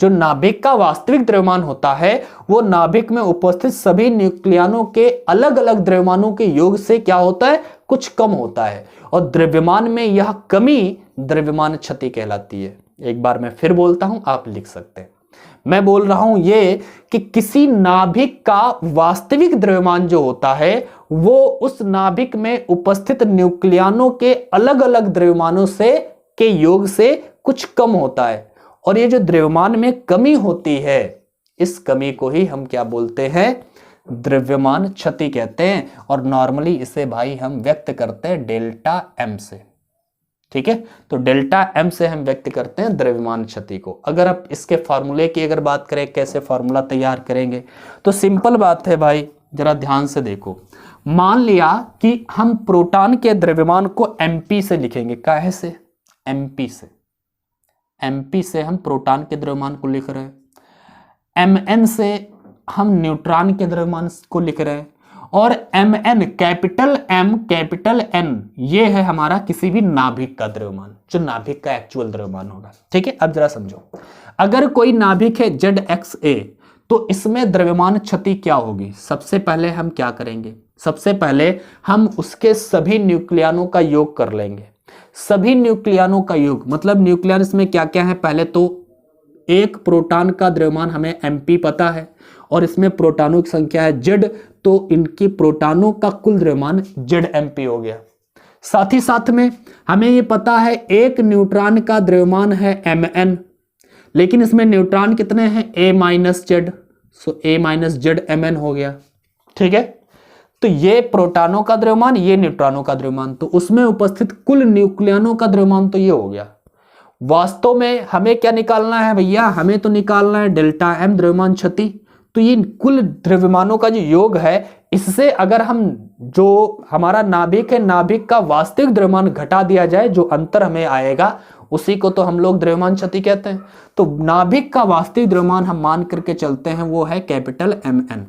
जो नाभिक का वास्तविक द्रव्यमान होता है वो नाभिक में उपस्थित सभी न्यूक्लियनों के अलग अलग द्रव्यमानों के योग से क्या होता है, कुछ कम होता है। और द्रव्यमान में यह कमी द्रव्यमान क्षति कहलाती है। एक बार मैं फिर बोलता हूं, आप लिख सकते हैं। मैं बोल रहा हूं ये कि किसी नाभिक का वास्तविक द्रव्यमान जो होता है वो उस नाभिक में उपस्थित न्यूक्लियनों के अलग अलग द्रव्यमानों से के योग से कुछ कम होता है। और ये जो द्रव्यमान में कमी होती है, इस कमी को ही हम क्या बोलते हैं, द्रव्यमान क्षति कहते हैं। और नॉर्मली इसे भाई हम व्यक्त करते हैं डेल्टा एम से, ठीक है। तो डेल्टा एम से हम व्यक्त करते हैं द्रव्यमान क्षति को। अगर आप इसके फार्मूले की अगर बात करें, कैसे फार्मूला तैयार करेंगे, तो सिंपल बात है भाई, जरा ध्यान से देखो। मान लिया कि हम प्रोटॉन के द्रव्यमान को एमपी से लिखेंगे। काहे से, एमपी से, एमपी से हम प्रोटॉन के द्रव्यमान को लिख रहे हैं, एमएन से हम न्यूट्रॉन के द्रव्यमान को लिख रहे हैं, और MN capital M capital N ये है हमारा किसी भी नाभिक का द्रव्यमान, जो नाभिक का एक्चुअल द्रव्यमान होगा, ठीक है। अब जरा समझो, अगर कोई नाभिक है ZXA तो इसमें द्रव्यमान क्षति क्या होगी। सबसे पहले हम क्या करेंगे, सबसे पहले हम उसके सभी न्यूक्लियनों का योग कर लेंगे। सभी न्यूक्लियनों का योग मतलब न्यूक्लियस में क्या क्या है, पहले तो एक प्रोटॉन का द्रव्यमान हमें mp पता है और इसमें प्रोटॉनों की संख्या है z, तो इनकी प्रोटॉनों का कुल द्रव्यमान zmp हो गया। साथ ही साथ में हमें ये पता है एक न्यूट्रॉन का द्रव्यमान है mn, लेकिन इसमें न्यूट्रॉन कितने हैं a minus Z, so a minus Z mn हो गया। ठीक है, तो ये प्रोटॉनों का द्रव्यमान, ये न्यूट्रॉनों का द्रव्यमान, तो उसमें उपस्थित कुल न्यूक्लियनों का द्रव्यमान तो ये हो गया। वास्तव में हमें क्या निकालना है भैया, हमें तो निकालना है डेल्टा एम द्रव्यमान क्षति। तो ये कुल द्रव्यमानों का जो योग है, इससे अगर हम जो हमारा नाभिक है, नाभिक का वास्तविक द्रव्यमान घटा दिया जाए, जो अंतर हमें आएगा उसी को तो हम लोग द्रव्यमान क्षति कहते हैं। तो नाभिक का वास्तविक द्रव्यमान हम मान करके चलते हैं वो है कैपिटल mn,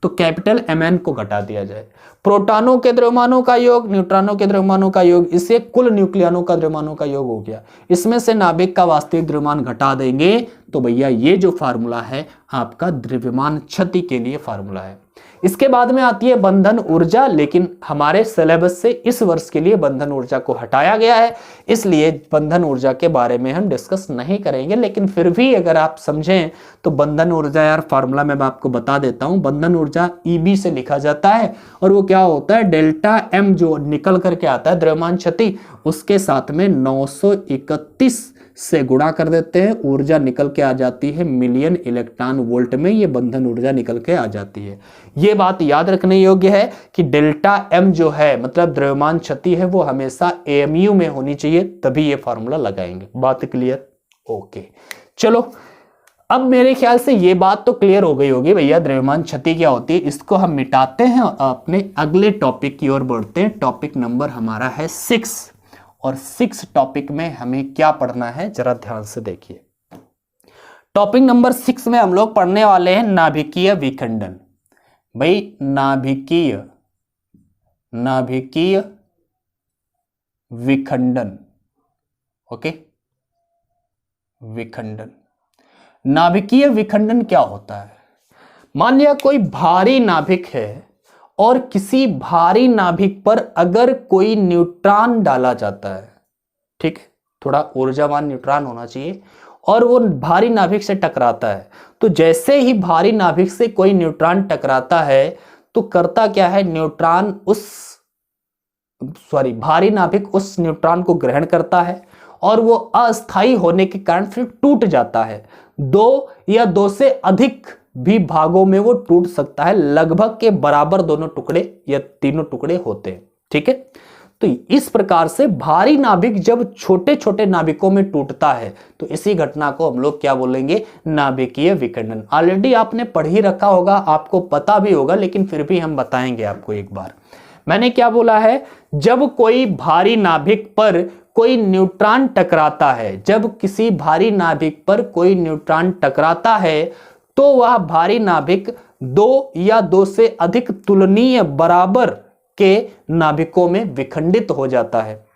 तो कैपिटल mn को घटा दिया जाए। प्रोटॉनों के द्रव्यमानों का योग, न्यूट्रॉनों के द्रव्यमानों का योग, इससे कुल न्यूक्लियनों का द्रव्यमानों का योग हो गया। इसमें से नाभिक का वास्तविक द्रव्यमान घटा देंगे तो भैया ये जो फार्मूला है आपका द्रव्यमान क्षति के लिए फार्मूला है। इसके बाद में आती है बंधन ऊर्जा, लेकिन हमारे सिलेबस से इस वर्ष के लिए बंधन ऊर्जा को हटाया गया है, इसलिए बंधन ऊर्जा के बारे में हम डिस्कस नहीं करेंगे। लेकिन फिर भी अगर आप समझें तो बंधन ऊर्जा यार फार्मूला मैं आपको बता देता हूं। बंधन ऊर्जा EB से लिखा जाता है और वो क्या होता है, डेल्टा एम जो निकल करके आता है द्रव्यमान क्षति, उसके साथ में 931 से गुणा कर देते हैं, ऊर्जा निकल के आ जाती है मिलियन इलेक्ट्रॉन वोल्ट में, ये बंधन ऊर्जा निकल के आ जाती है। ये बात याद रखने योग्य है कि डेल्टा एम जो है मतलब द्रव्यमान क्षति है वो हमेशा AMU में होनी चाहिए, तभी ये फॉर्मूला लगाएंगे। बात क्लियर? ओके, चलो अब मेरे ख्याल से ये बात तो क्लियर हो गई होगी भैया द्रव्यमान क्षति क्या होती है। इसको हम मिटाते हैं और अपने अगले टॉपिक की ओर बढ़ते हैं। टॉपिक नंबर हमारा है 6 और 6 टॉपिक में हमें क्या पढ़ना है जरा ध्यान से देखिए। टॉपिक नंबर 6 में हम लोग पढ़ने वाले हैं नाभिकीय विखंडन। भाई नाभिकीय विखंडन, ओके, विखंडन। नाभिकीय विखंडन क्या होता है? मान लिया कोई भारी नाभिक है और किसी भारी नाभिक पर अगर कोई न्यूट्रॉन डाला जाता है, ठीक, थोड़ा ऊर्जावान न्यूट्रॉन होना चाहिए, और वो भारी नाभिक से टकराता है, तो जैसे ही भारी नाभिक से कोई न्यूट्रॉन टकराता है तो करता क्या है, भारी नाभिक उस न्यूट्रॉन को ग्रहण करता है और वो अस्थायी होने के कारण फिर टूट जाता है। 2 या 2 से अधिक भी भागों में वो टूट सकता है, लगभग के बराबर दोनों टुकड़े या तीनों टुकड़े होते हैं। ठीक है, तो इस प्रकार से भारी नाभिक जब छोटे छोटे नाभिकों में टूटता है तो इसी घटना को हम लोग क्या बोलेंगे, नाभिकीय विखंडन। ऑलरेडी आपने पढ़ ही रखा होगा, आपको पता भी होगा, लेकिन फिर भी हम बताएंगे आपको एक बार। मैंने क्या बोला है, जब कोई भारी नाभिक पर कोई न्यूट्रॉन टकराता है, जब किसी भारी नाभिक पर कोई न्यूट्रॉन टकराता है तो वह भारी नाभिक 2 या 2 से अधिक तुलनीय बराबर के नाभिकों में विखंडित हो जाता है।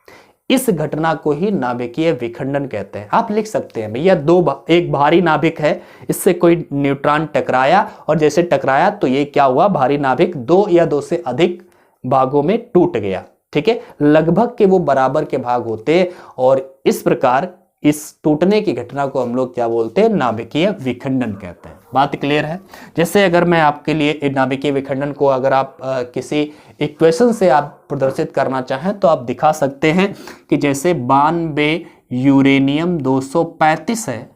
इस घटना को ही नाभिकीय विखंडन कहते हैं। आप लिख सकते हैं भैया एक भारी नाभिक है, इससे कोई न्यूट्रॉन टकराया और जैसे टकराया तो ये क्या हुआ, भारी नाभिक 2 या 2 से अधिक भागों में टूट गया। ठीक है, लगभग के वो बराबर के भाग होते हैं और इस प्रकार इस टूटने की घटना को हम लोग क्या बोलते हैं, नाभिकीय विखंडन कहते हैं। बात क्लियर है? जैसे अगर मैं आपके लिए नाभिकीय विखंडन को अगर आप किसी इक्वेशन से आप प्रदर्शित करना चाहें तो आप दिखा सकते हैं कि जैसे 92 यूरेनियम 235 है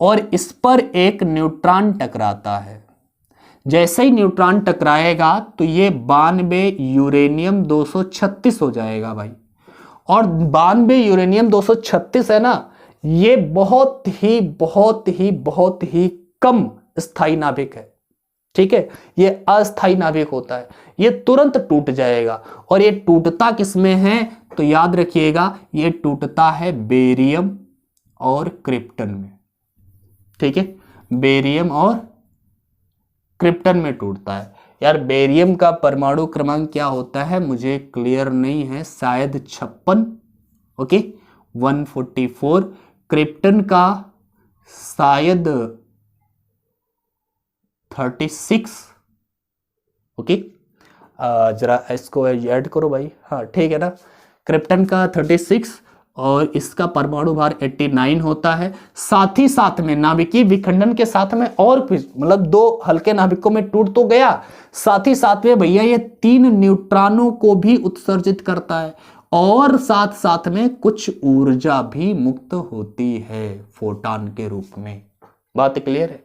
और इस पर एक न्यूट्रॉन टकराता है। जैसे ही न्यूट्रॉन टकराएगा तो ये 92 यूरेनियम 236 हो जाएगा भाई। और 92 यूरेनियम 236 है ना, ये बहुत ही कम स्थायी नाभिक है। ठीक है, ये अस्थायी नाभिक होता है, ये तुरंत टूट जाएगा। और ये टूटता किसमें है तो याद रखिएगा, ये टूटता है बेरियम और क्रिप्टन में। ठीक है, बेरियम और क्रिप्टन में टूटता है। यार बेरियम का परमाणु क्रमांक क्या होता है मुझे क्लियर नहीं है, शायद 56, ओके, 144। क्रिप्टन का शायद 36, ओके। जरा इसको ऐड करो भाई, हाँ ठीक है ना। क्रिप्टन का 36 और इसका परमाणु भार 89 होता है। साथ ही साथ में नाभिकीय विखंडन के साथ में और मतलब 2 हल्के नाभिकों में टूट तो गया, साथ ही साथ में भैया ये 3 न्यूट्रॉनों को भी उत्सर्जित करता है और साथ साथ में कुछ ऊर्जा भी मुक्त होती है फोटॉन के रूप में। बात क्लियर है?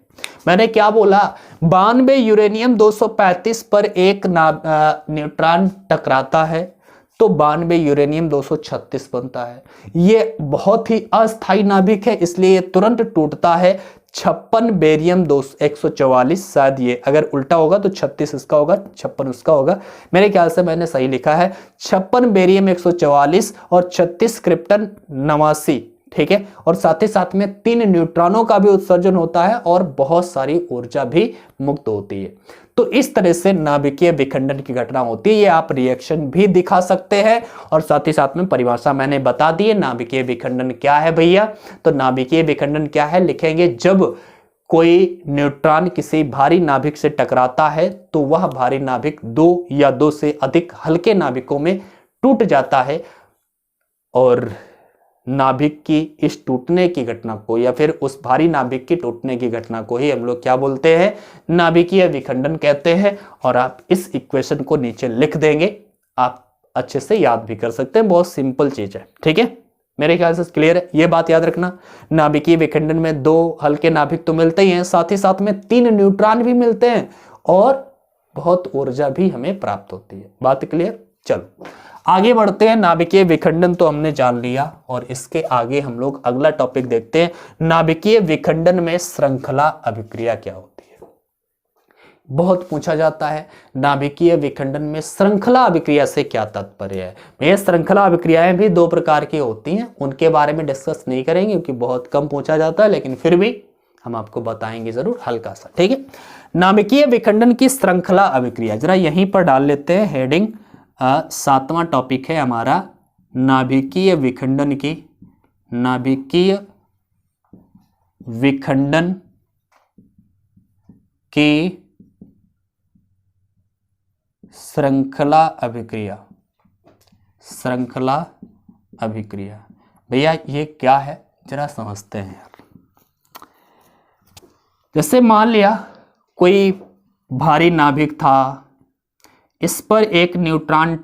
मैंने क्या बोला, 92 यूरेनियम 235 पर एक न्यूट्रॉन टकराता है तो 92 यूरेनियम 236 बनता है। ये बहुत ही अस्थायी नाभिक है, इसलिए ये तुरंत टूटता है। 56 बेरियम 144, शायद ये अगर उल्टा होगा तो 36 इसका होगा, 56 उसका होगा। मेरे ख्याल से मैंने सही लिखा है। 56 बेरियम 144 और 36 क्रिप्टन 89, ठीक है। और साथ ही साथ में 3 न्यूट्रॉनों का भी उत्सर्जन होता है और बहुत सारी ऊर्जा भी मुक्त होती है। तो इस तरह से नाभिकीय विखंडन की घटना होती है। ये आप रिएक्शन भी दिखा सकते हैं और साथ ही साथ में परिभाषा मैंने बता दी है। नाभिकीय विखंडन क्या है भैया? तो नाभिकीय विखंडन क्या है लिखेंगे, जब कोई न्यूट्रॉन किसी भारी नाभिक से टकराता है तो वह भारी नाभिक 2 या 2 से अधिक हल्के नाभिकों में टूट जाता है और नाभिक की इस टूटने की घटना को या फिर उस भारी नाभिक की टूटने की घटना को ही हम लोग क्या बोलते हैं? नाभिकीय विखंडन कहते हैं। और आप इस इक्वेशन को नीचे लिख देंगे, आप अच्छे से याद भी कर सकते हैं, बहुत सिंपल चीज है, ठीक है। मेरे ख्याल से क्लियर है, ये बात याद रखना। नाभिकीय विखंडन में 2 हल्के नाभिक तो मिलते ही हैं, साथ ही साथ में 3 न्यूट्रॉन भी मिलते हैं और बहुत ऊर्जा भी हमें प्राप्त होती है। बात क्लियर? चलो आगे बढ़ते हैं। नाभिकीय विखंडन तो हमने जान लिया और इसके आगे हम लोग अगला टॉपिक देखते हैं। नाभिकीय विखंडन में श्रृंखला अभिक्रिया क्या होती है? बहुत पूछा जाता है, नाभिकीय विखंडन में श्रृंखला अभिक्रिया से क्या तात्पर्य है? ये श्रृंखला अभिक्रियाएं भी 2 प्रकार की होती हैं, उनके बारे में डिस्कस नहीं करेंगे क्योंकि बहुत कम पूछा जाता है, लेकिन फिर भी हम आपको बताएंगे जरूर हल्का सा, ठीक है। नाभिकीय विखंडन की श्रृंखला अभिक्रिया जरा यहीं पर डाल लेते हैं हेडिंग। 7वां टॉपिक है हमारा नाभिकीय विखंडन की श्रृंखला अभिक्रिया। भैया ये क्या है जरा समझते हैं यार। जैसे मान लिया कोई भारी नाभिक था, इस पर एक न्यूट्रॉन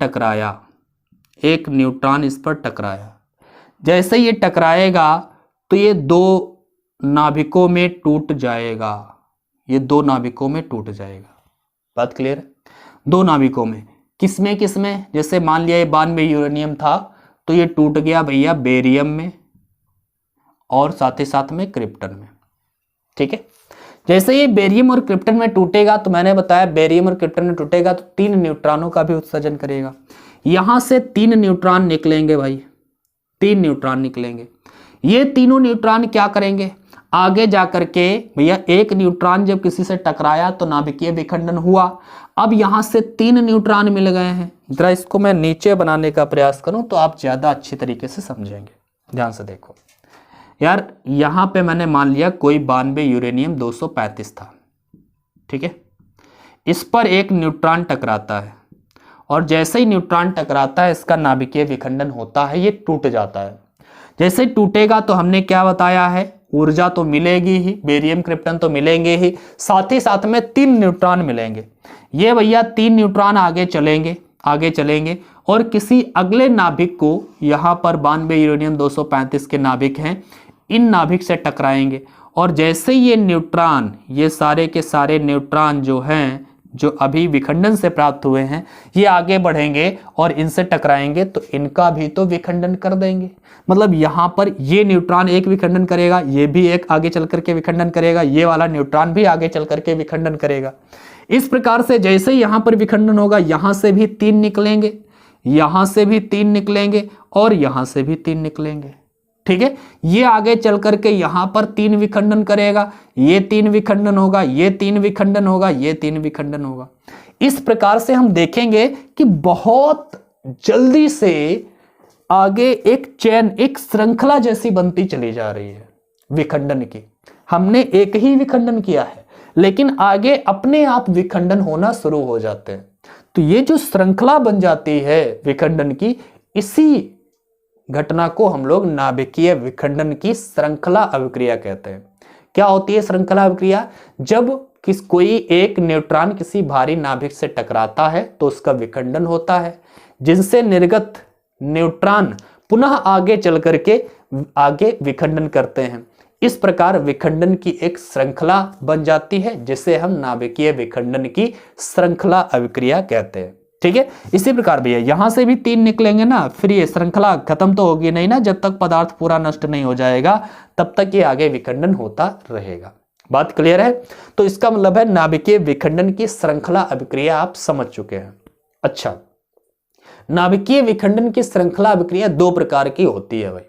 इस पर टकराया। जैसे ये टकराएगा तो ये 2 नाभिकों में टूट जाएगा, बात क्लियर है? 2 नाभिकों में, किसमें? जैसे मान लिया ये 92 यूरेनियम था तो ये टूट गया भैया बेरियम में और साथ ही साथ में क्रिप्टन में, ठीक है। जैसे ये बेरियम और क्रिप्टन में टूटेगा तो मैंने बताया बेरियम और क्रिप्टन में टूटेगा तो 3 न्यूट्रॉनों का भी उत्सर्जन करेगा। यहां से 3 न्यूट्रॉन निकलेंगे भाई, 3 न्यूट्रॉन निकलेंगे। ये तीनों न्यूट्रॉन क्या करेंगे? आगे जाकर के भैया एक न्यूट्रॉन जब किसी से टकराया तो नाभिकीय विखंडन हुआ। अब यहां से 3 न्यूट्रॉन मिल गए हैं। जरा इसको मैं नीचे बनाने का प्रयास करूं तो आप ज्यादा अच्छी तरीके से समझेंगे। ध्यान से देखो यार, यहां पे मैंने मान लिया कोई 92 यूरेनियम 235 था, ठीक है। इस पर एक न्यूट्रॉन टकराता है और जैसे ही न्यूट्रॉन टकराता है इसका नाभिकीय विखंडन होता है, ये टूट जाता है। जैसे टूटेगा तो हमने क्या बताया है, ऊर्जा तो मिलेगी ही, बेरियम क्रिप्टन तो मिलेंगे ही, साथ ही साथ में 3 न्यूट्रॉन मिलेंगे। ये भैया 3 न्यूट्रॉन आगे चलेंगे और किसी अगले नाभिक को, यहाँ पर 92 यूरेनियम 235 के नाभिक हैं, इन नाभिक से टकराएंगे और जैसे ये न्यूट्रॉन, ये सारे के सारे न्यूट्रॉन जो हैं, जो अभी विखंडन से प्राप्त हुए हैं, ये आगे बढ़ेंगे और इनसे टकराएंगे तो इनका भी तो विखंडन कर देंगे। मतलब यहां पर ये न्यूट्रॉन एक विखंडन करेगा, ये भी एक आगे चल करके विखंडन करेगा, ये वाला न्यूट्रॉन भी आगे चल करके विखंडन करेगा। इस प्रकार से जैसे यहां पर विखंडन होगा, यहां से भी 3 निकलेंगे, यहां से भी 3 निकलेंगे और यहां से भी 3 निकलेंगे, ठीक है। ये आगे चल करके यहां पर 3 विखंडन करेगा, ये 3 विखंडन होगा, ये 3 विखंडन होगा, ये 3 विखंडन होगा। इस प्रकार से हम देखेंगे कि बहुत जल्दी से आगे एक चेन, एक श्रृंखला जैसी बनती चली जा रही है विखंडन की। हमने एक ही विखंडन किया है लेकिन आगे अपने आप विखंडन होना शुरू हो जाते हैं। तो ये जो श्रृंखला बन जाती है विखंडन की, इसी घटना को हम लोग नाभिकीय विखंडन की श्रृंखला अभिक्रिया कहते हैं। क्या होती है श्रृंखला अभिक्रिया? जब कोई एक न्यूट्रॉन किसी भारी नाभिक से टकराता है तो उसका विखंडन होता है, जिनसे निर्गत न्यूट्रॉन पुनः आगे चल करके आगे विखंडन करते हैं। इस प्रकार विखंडन की एक श्रृंखला बन जाती है, जिसे हम नाभिकीय विखंडन की श्रृंखला अभिक्रिया कहते हैं। ठीक है, इसी प्रकार भैया यहां से भी 3 निकलेंगे ना, फिर ये श्रृंखला खत्म तो होगी नहीं ना, जब तक पदार्थ पूरा नष्ट नहीं हो जाएगा तब तक ये आगे विखंडन होता रहेगा। बात क्लियर है? तो इसका मतलब है नाभिकीय विखंडन की श्रृंखला अभिक्रिया आप समझ चुके हैं। अच्छा, नाभिकीय विखंडन की श्रृंखला अभिक्रिया 2 प्रकार की होती है भाई।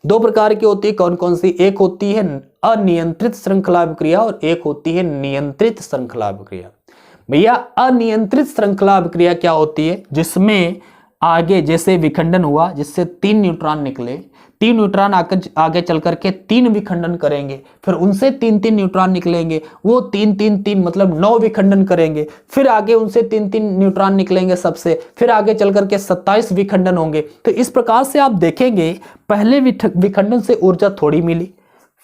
2 प्रकार की होती है, कौन कौन सी? एक होती है अनियंत्रित श्रृंखला अभिक्रिया और एक होती है नियंत्रित श्रृंखला अभिक्रिया। भैया अनियंत्रित श्रृंखला अभिक्रिया क्या होती है? जिसमें आगे जैसे विखंडन हुआ, जिससे 3 न्यूट्रॉन निकले, 3 न्यूट्रॉन आगे चल करके 3 विखंडन करेंगे, फिर उनसे 3-3 न्यूट्रॉन निकलेंगे, वो 3-3-3 मतलब 9 विखंडन करेंगे, फिर आगे उनसे 3-3 न्यूट्रॉन निकलेंगे सबसे, फिर आगे चल करके 27 विखंडन होंगे। तो इस प्रकार से आप देखेंगे पहले विखंडन से ऊर्जा थोड़ी मिली,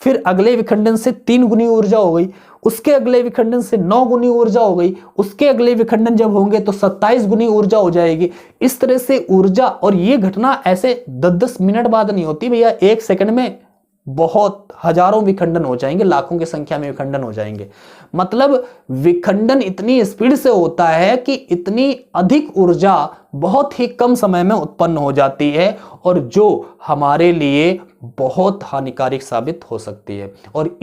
फिर अगले विखंडन से 3 गुनी ऊर्जा हो गई, उसके अगले विखंडन से 9 गुनी ऊर्जा हो गई, उसके अगले विखंडन जब होंगे तो 27 गुनी ऊर्जा हो जाएगी। इस तरह से ऊर्जा, और ये घटना ऐसे 10-10 मिनट बाद नहीं होती भैया, 1 सेकंड में बहुत हजारों विखंडन हो जाएंगे, लाखों की संख्या में विखंडन हो जाएंगे। मतलब विखंडन इतनी स्पीड से होता है कि इतनी अधिक ऊर्जा बहुत ही कम समय में उत्पन्न हो जाती है, और जो हमारे लिए बहुत हानिकारक साबित हो सकती है। और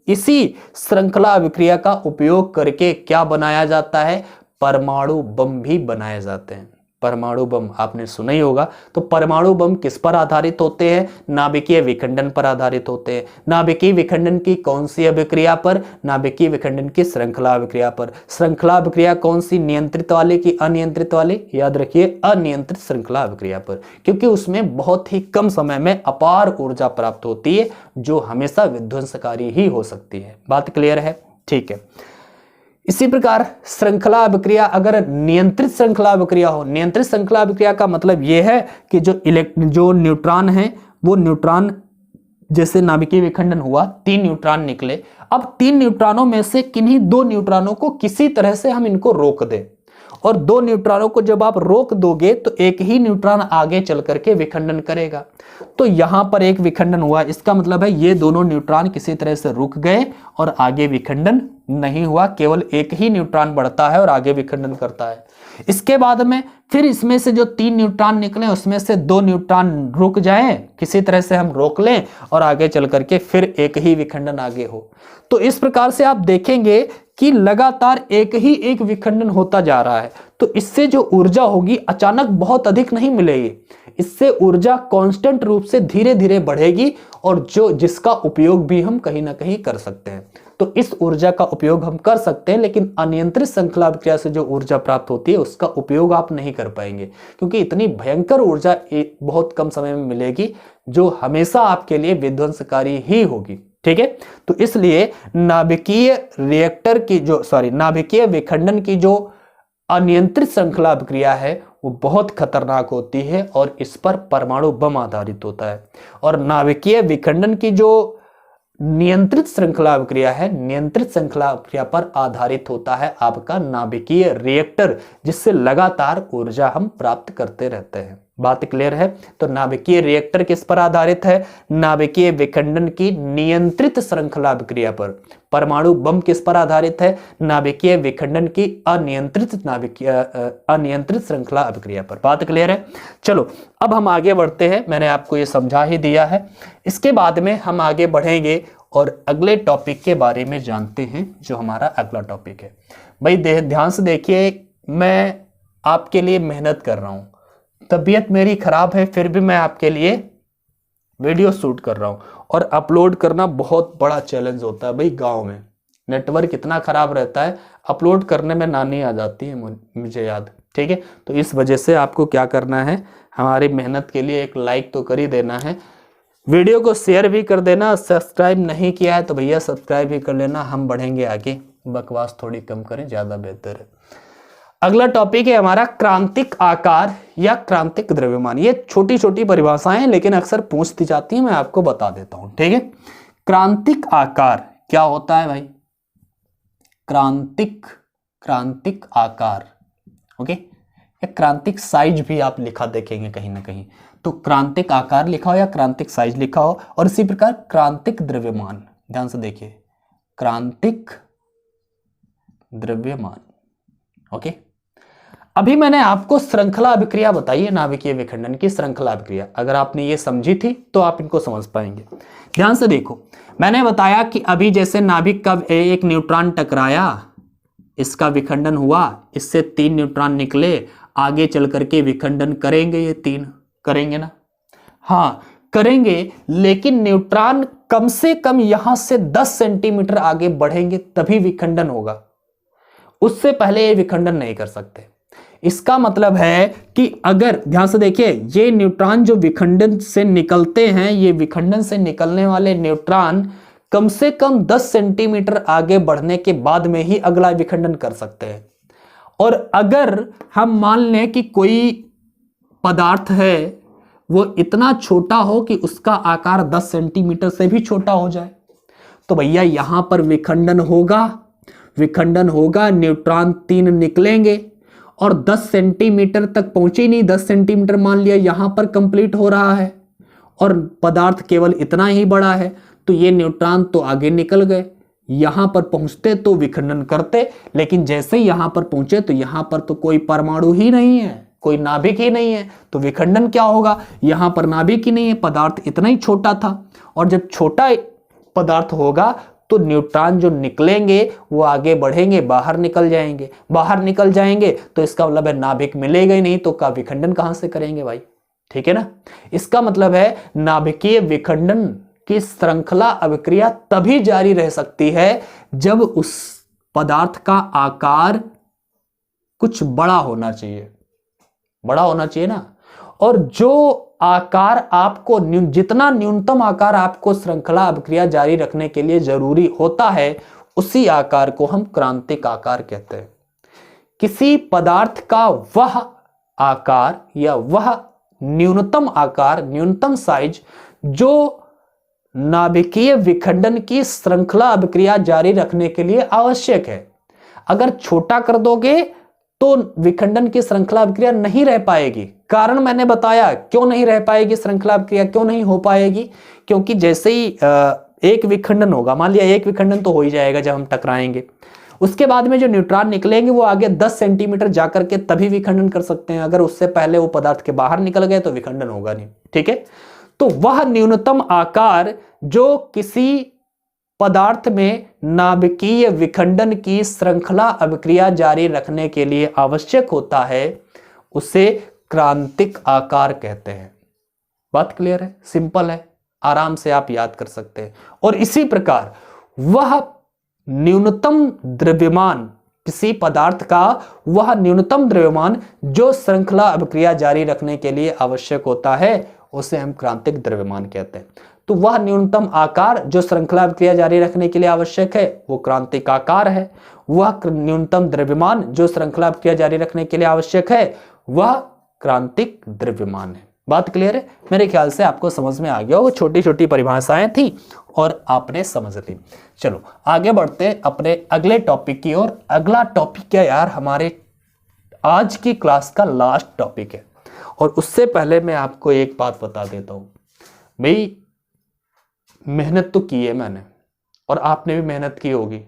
इसी श्रृंखला अभिक्रिया का उपयोग करके क्या बनाया जाता है? परमाणु बम भी बनाए जाते हैं। परमाणु बम आपने सुना ही होगा। तो परमाणु बम किस पर आधारित होते हैं? नाभिकीय विखंडन पर आधारित होते हैं। नाभिकीय विखंडन की कौन सी अभिक्रिया पर? नाभिकीय विखंडन की श्रृंखला अभिक्रिया पर। श्रृंखला अभिक्रिया कौन सी? नियंत्रित वाले की अनियंत्रित वाले? याद रखिए अनियंत्रित श्रृंखला अभिक्रिया पर, क्योंकि उसमें बहुत ही कम समय में अपार ऊर्जा प्राप्त होती है, जो हमेशा विध्वंसकारी ही हो सकती है। बात क्लियर है? ठीक है। इसी प्रकार श्रृंखला अभिक्रिया अगर नियंत्रित श्रृंखला अभिक्रिया हो, नियंत्रित श्रृंखला अभिक्रिया का मतलब यह है कि जो न्यूट्रॉन है, वो न्यूट्रॉन जैसे नाभिकीय विखंडन हुआ, 3 न्यूट्रॉन निकले, अब 3 न्यूट्रॉनों में से किन्हीं 2 न्यूट्रॉनों को किसी तरह से हम इनको रोक दें, और 2 न्यूट्रॉनों को जब आप रोक दोगे तो एक ही न्यूट्रॉन आगे चल करके विखंडन करेगा। तो यहां पर एक विखंडन हुआ, इसका मतलब है ये दोनों न्यूट्रॉन किसी तरह से रुक गए और आगे विखंडन नहीं हुआ, केवल एक ही न्यूट्रॉन बढ़ता है और आगे विखंडन करता है। इसके बाद में फिर इसमें से जो 3 न्यूट्रॉन निकले उसमें से 2 न्यूट्रॉन रुक जाएं, किसी तरह से हम रोक लें और आगे चल करके फिर एक ही विखंडन आगे हो। तो इस प्रकार से आप देखेंगे कि लगातार एक विखंडन होता जा रहा है। तो इससे जो ऊर्जा होगी अचानक बहुत अधिक नहीं मिलेगी, इससे ऊर्जा कांस्टेंट रूप से धीरे धीरे बढ़ेगी, और जिसका उपयोग भी हम कहीं ना कहीं कर सकते हैं। तो इस ऊर्जा का उपयोग हम कर सकते हैं, लेकिन अनियंत्रित श्रृंखला अभिक्रिया से जो ऊर्जा प्राप्त होती है उसका उपयोग आप नहीं कर पाएंगे, क्योंकि इतनी भयंकर ऊर्जा बहुत कम समय में मिलेगी, जो हमेशा आपके लिए विध्वंसकारी ही होगी। ठीक है, तो इसलिए नाभिकीय विखंडन की जो अनियंत्रित श्रृंखला अभिक्रिया है वो बहुत खतरनाक होती है, और इस पर परमाणु बम आधारित होता है। और नाभिकीय विखंडन की जो नियंत्रित श्रृंखला अभिक्रिया है, नियंत्रित श्रृंखला अभिक्रिया पर आधारित होता है आपका नाभिकीय रिएक्टर, जिससे लगातार ऊर्जा हम प्राप्त करते रहते हैं। बात क्लियर है? तो नाभिकीय रिएक्टर किस पर आधारित है? नाभिकीय विखंडन की नियंत्रित श्रृंखला अभिक्रिया पर। परमाणु बम किस पर आधारित है? नाभिकीय विखंडन की अनियंत्रित श्रृंखला अभिक्रिया पर। बात क्लियर है? चलो अब हम आगे बढ़ते हैं, मैंने आपको ये समझा ही दिया है। इसके बाद में हम आगे बढ़ेंगे और अगले टॉपिक के बारे में जानते हैं, जो हमारा अगला टॉपिक है। भाई ध्यान से देखिए, मैं आपके लिए मेहनत कर रहा हूं, तबीयत मेरी खराब है, फिर भी मैं आपके लिए वीडियो शूट कर रहा हूं, और अपलोड करना बहुत बड़ा चैलेंज होता है भाई। गांव में नेटवर्क इतना खराब रहता है, अपलोड करने में नानी आ जाती है मुझे याद। ठीक है, तो इस वजह से आपको क्या करना है, हमारी मेहनत के लिए एक लाइक तो कर ही देना है, वीडियो को शेयर भी कर देना, सब्सक्राइब नहीं किया है तो भैया सब्सक्राइब भी कर लेना। हम बढ़ेंगे आगे, बकवास थोड़ी कम करें, ज़्यादा बेहतर है। अगला टॉपिक है हमारा क्रांतिक आकार या क्रांतिक द्रव्यमान। ये छोटी छोटी परिभाषाएं हैं लेकिन अक्सर पूछती जाती हैं, मैं आपको बता देता हूं, ठीक है। क्रांतिक आकार क्या होता है भाई? क्रांतिक आकार, ओके। या क्रांतिक साइज भी आप लिखा देखेंगे कहीं ना कहीं, तो क्रांतिक आकार लिखा हो या क्रांतिक साइज लिखा हो। और इसी प्रकार क्रांतिक द्रव्यमान, ध्यान से देखिए, क्रांतिक द्रव्यमान, ओके। अभी मैंने आपको श्रृंखला अभिक्रिया बताई है, नाभिकीय विखंडन की श्रृंखला अभिक्रिया। अगर आपने ये समझी थी तो आप इनको समझ पाएंगे। ध्यान से देखो, मैंने बताया कि अभी जैसे नाभिक का एक न्यूट्रॉन टकराया, इसका विखंडन हुआ, इससे 3 न्यूट्रॉन निकले, आगे चल करके विखंडन करेंगे, ये 3 करेंगे ना? हाँ करेंगे, लेकिन न्यूट्रॉन कम से कम यहां से 10 सेंटीमीटर आगे बढ़ेंगे तभी विखंडन होगा, उससे पहले ये विखंडन नहीं कर सकते। इसका मतलब है कि अगर ध्यान से देखिए, ये न्यूट्रॉन जो विखंडन से निकलते हैं, ये विखंडन से निकलने वाले न्यूट्रॉन कम से कम 10 सेंटीमीटर आगे बढ़ने के बाद में ही अगला विखंडन कर सकते हैं। और अगर हम मान लें कि कोई पदार्थ है वो इतना छोटा हो कि उसका आकार 10 सेंटीमीटर से भी छोटा हो जाए, तो भैया यहां पर विखंडन होगा, न्यूट्रॉन 3 निकलेंगे और 10 सेंटीमीटर तक पहुंचे नहीं, 10 सेंटीमीटर मान लिया यहां पर कंप्लीट हो रहा है और पदार्थ केवल इतना ही बड़ा है, तो ये न्यूट्रॉन तो आगे निकल गए, यहां पर पहुंचते तो विखंडन करते, लेकिन जैसे ही यहां पर पहुंचे तो यहां पर तो कोई परमाणु ही नहीं है, कोई नाभिक ही नहीं है, तो विखंडन क्या होगा? यहां पर नाभिक ही नहीं है, पदार्थ इतना ही छोटा था। और जब छोटा पदार्थ होगा तो न्यूट्रॉन जो निकलेंगे वो आगे बढ़ेंगे, बाहर निकल जाएंगे, तो इसका मतलब है नाभिक मिलेगा ही नहीं, तो का विखंडन कहां से करेंगे भाई? ठीक है ना? इसका मतलब है नाभिकीय विखंडन की श्रृंखला अभिक्रिया तभी जारी रह सकती है जब उस पदार्थ का आकार कुछ बड़ा होना चाहिए ना। और जो आकार आपको जितना न्यूनतम आकार आपको श्रृंखला अभिक्रिया जारी रखने के लिए जरूरी होता है, उसी आकार को हम क्रांतिक आकार कहते हैं। किसी पदार्थ का वह आकार या वह न्यूनतम आकार, न्यूनतम साइज जो नाभिकीय विखंडन की श्रृंखला अभिक्रिया जारी रखने के लिए आवश्यक है। अगर छोटा कर दोगे तो विखंडन की श्रृंखला अभिक्रिया नहीं रह पाएगी। कारण मैंने बताया क्यों नहीं रह पाएगी, श्रृंखला अभिक्रिया क्यों नहीं हो पाएगी, क्योंकि जैसे ही एक विखंडन होगा, मान लिया एक विखंडन तो हो ही जाएगा जब हम टकराएंगे, उसके बाद में जो न्यूट्रॉन निकलेंगे वो आगे 10 सेंटीमीटर जाकर के तभी विखंडन कर सकते हैं। अगर उससे पहले वो पदार्थ के बाहर निकल गए तो विखंडन होगा नहीं। ठीक है, तो वह न्यूनतम आकार जो किसी पदार्थ में नाभिकीय विखंडन की श्रृंखला अभिक्रिया जारी रखने के लिए आवश्यक होता है, उसे क्रांतिक आकार कहते हैं। बात क्लियर है? सिंपल है, आराम से आप याद कर सकते हैं। और इसी प्रकार वह न्यूनतम द्रव्यमान, किसी पदार्थ का वह न्यूनतम द्रव्यमान जो श्रृंखला अभिक्रिया जारी रखने के लिए आवश्यक होता है, उसे हम क्रांतिक द्रव्यमान कहते हैं। तो वह न्यूनतम आकार जो श्रृंखला अभिक्रिया जारी रखने के लिए आवश्यक है वो क्रांतिक आकार है। वह न्यूनतम द्रव्यमान जो श्रृंखला अभिक्रिया जारी रखने के लिए आवश्यक है वह क्रांतिक द्रव्यमान है। बात क्लियर है? मेरे ख्याल से आपको समझ में आ गया होगा, छोटी छोटी परिभाषाएं थी और आपने समझ ली। चलो आगे बढ़ते हैं अपने अगले टॉपिक की ओर। अगला टॉपिक क्या यार, हमारे आज की क्लास का लास्ट टॉपिक है। और उससे पहले मैं आपको एक बात बता देता हूं भाई, मेहनत तो की है मैंने और आपने भी मेहनत की होगी।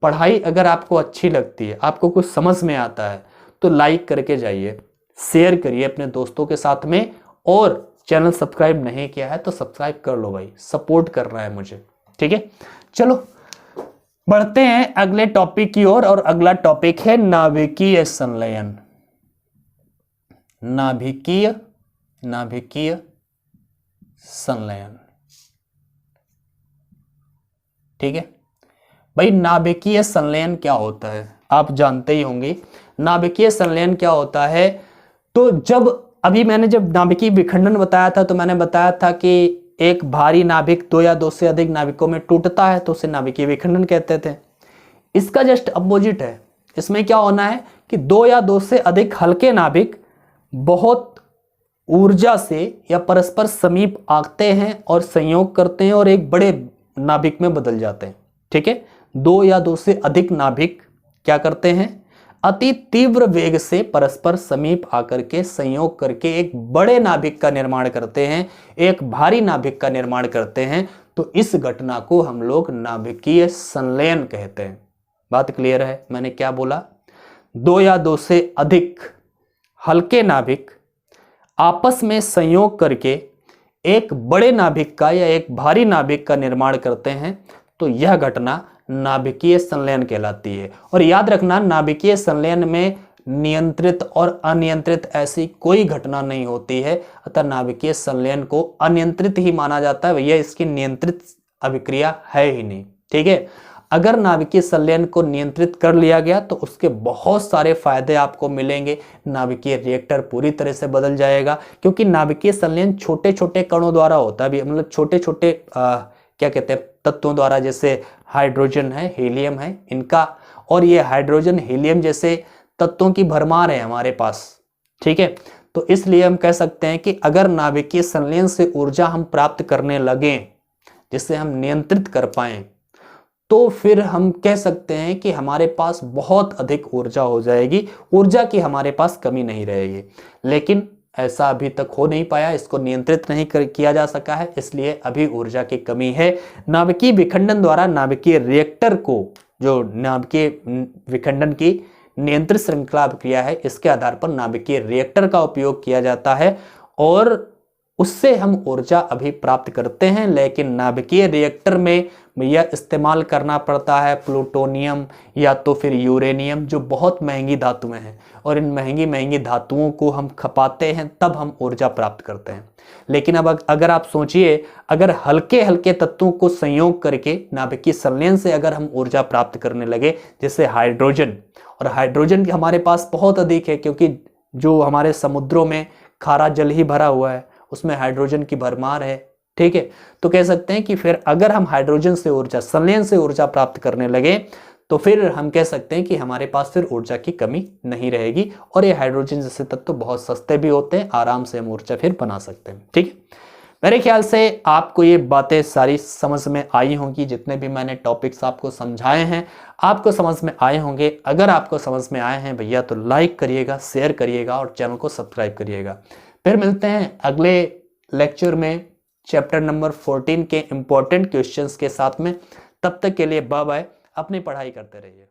पढ़ाई अगर आपको अच्छी लगती है, आपको कुछ समझ में आता है, तो लाइक करके जाइए, शेयर करिए अपने दोस्तों के साथ में, और चैनल सब्सक्राइब नहीं किया है तो सब्सक्राइब कर लो भाई, सपोर्ट करना है मुझे। ठीक है, चलो बढ़ते हैं अगले टॉपिक की ओर। और अगला टॉपिक है नाभिकीय संलयन। नाभिकीय संलयन। ठीक है भाई, नाभिकीय संलयन क्या होता है आप जानते ही होंगे। नाभिकीय संलयन क्या होता है, तो अभी मैंने जब नाभिकीय विखंडन बताया था तो मैंने बताया था कि एक भारी नाभिक 2 या 2 से अधिक नाभिकों में टूटता है तो उसे नाभिकीय विखंडन कहते थे। इसका जस्ट अपोजिट है, इसमें क्या होना है कि 2 या 2 से अधिक हल्के नाभिक बहुत ऊर्जा से या परस्पर समीप आते हैं और संयोग करते हैं और एक बड़े नाभिक में बदल जाते हैं। ठीक है, 2 या 2 से अधिक नाभिक क्या करते हैं, अति तीव्र वेग से परस्पर समीप आकर के संयोग करके एक बड़े नाभिक का निर्माण करते हैं, एक भारी नाभिक का निर्माण करते हैं। तो इस घटना को हम लोग नाभिकीय संलयन कहते हैं। बात क्लियर है? मैंने क्या बोला? 2 या 2 से अधिक हल्के नाभिक आपस में संयोग करके एक बड़े नाभिक का या एक भारी नाभिक का निर्माण करते हैं, तो यह घटना नाभिकीय संलयन कहलाती है। और याद रखना, नाभिकीय संलयन में नियंत्रित और अनियंत्रित ऐसी कोई घटना नहीं होती है, अतः नाभिकीय संलयन को अनियंत्रित ही माना जाता है। भैया इसकी नियंत्रित अभिक्रिया है ही नहीं। ठीक है, अगर नाभिकीय संलयन को नियंत्रित कर लिया गया तो उसके बहुत सारे फायदे आपको मिलेंगे। नाभिकीय रिएक्टर पूरी तरह से बदल जाएगा, क्योंकि नाभिकीय संलयन छोटे छोटे कणों द्वारा होता है, मतलब छोटे छोटे क्या कहते हैं, तत्वों द्वारा, जैसे हाइड्रोजन है, हीलियम है, इनका, और ये हाइड्रोजन हीलियम जैसे तत्वों की भरमार है हमारे पास। ठीक है, तो इसलिए हम कह सकते हैं कि अगर नाभिकीय संलयन से ऊर्जा हम प्राप्त करने लगे, जिससे हम नियंत्रित कर पाए, तो फिर हम कह सकते हैं कि हमारे पास बहुत अधिक ऊर्जा हो जाएगी, ऊर्जा की हमारे पास कमी नहीं रहेगी। लेकिन ऐसा अभी तक हो नहीं पाया, इसको नियंत्रित नहीं किया जा सका है, इसलिए अभी ऊर्जा की कमी है। नाभिकीय विखंडन द्वारा नाभिकीय रिएक्टर को, जो नाभिकीय विखंडन की नियंत्रित श्रृंखला अभिक्रिया है, इसके आधार पर नाभिकीय रिएक्टर का उपयोग किया जाता है और उससे हम ऊर्जा अभी प्राप्त करते हैं। लेकिन नाभिकीय रिएक्टर में यह इस्तेमाल करना पड़ता है प्लूटोनियम या तो फिर यूरेनियम, जो बहुत महंगी धातुएं हैं, और इन महंगी महंगी धातुओं को हम खपाते हैं, तब हम ऊर्जा प्राप्त करते हैं। लेकिन अब अगर आप सोचिए, अगर हल्के हल्के तत्वों को संयोग करके नाभिकीय संलयन से अगर हम ऊर्जा प्राप्त करने लगे, जैसे हाइड्रोजन, और हाइड्रोजन हमारे पास बहुत अधिक है, क्योंकि जो हमारे समुद्रों में खारा जल ही भरा हुआ है, उसमें हाइड्रोजन की भरमार है। ठीक है, तो कह सकते हैं कि फिर अगर हम हाइड्रोजन से ऊर्जा, संलयन से ऊर्जा प्राप्त करने लगे, तो फिर हम कह सकते हैं कि हमारे पास फिर ऊर्जा की कमी नहीं रहेगी। और ये हाइड्रोजन जैसे तत्व तो बहुत सस्ते भी होते हैं, आराम से हम ऊर्जा फिर बना सकते हैं। ठीक है, मेरे ख्याल से आपको ये बातें सारी समझ में आई होंगी। जितने भी मैंने टॉपिक्स आपको समझाए हैं, आपको समझ में आए होंगे। अगर आपको समझ में आए हैं भैया, तो लाइक करिएगा, शेयर करिएगा और चैनल को सब्सक्राइब करिएगा। फिर मिलते हैं अगले लेक्चर में चैप्टर नंबर 14 के इंपॉर्टेंट क्वेश्चंस के साथ में। तब तक के लिए बाय बाय, अपनी पढ़ाई करते रहिए।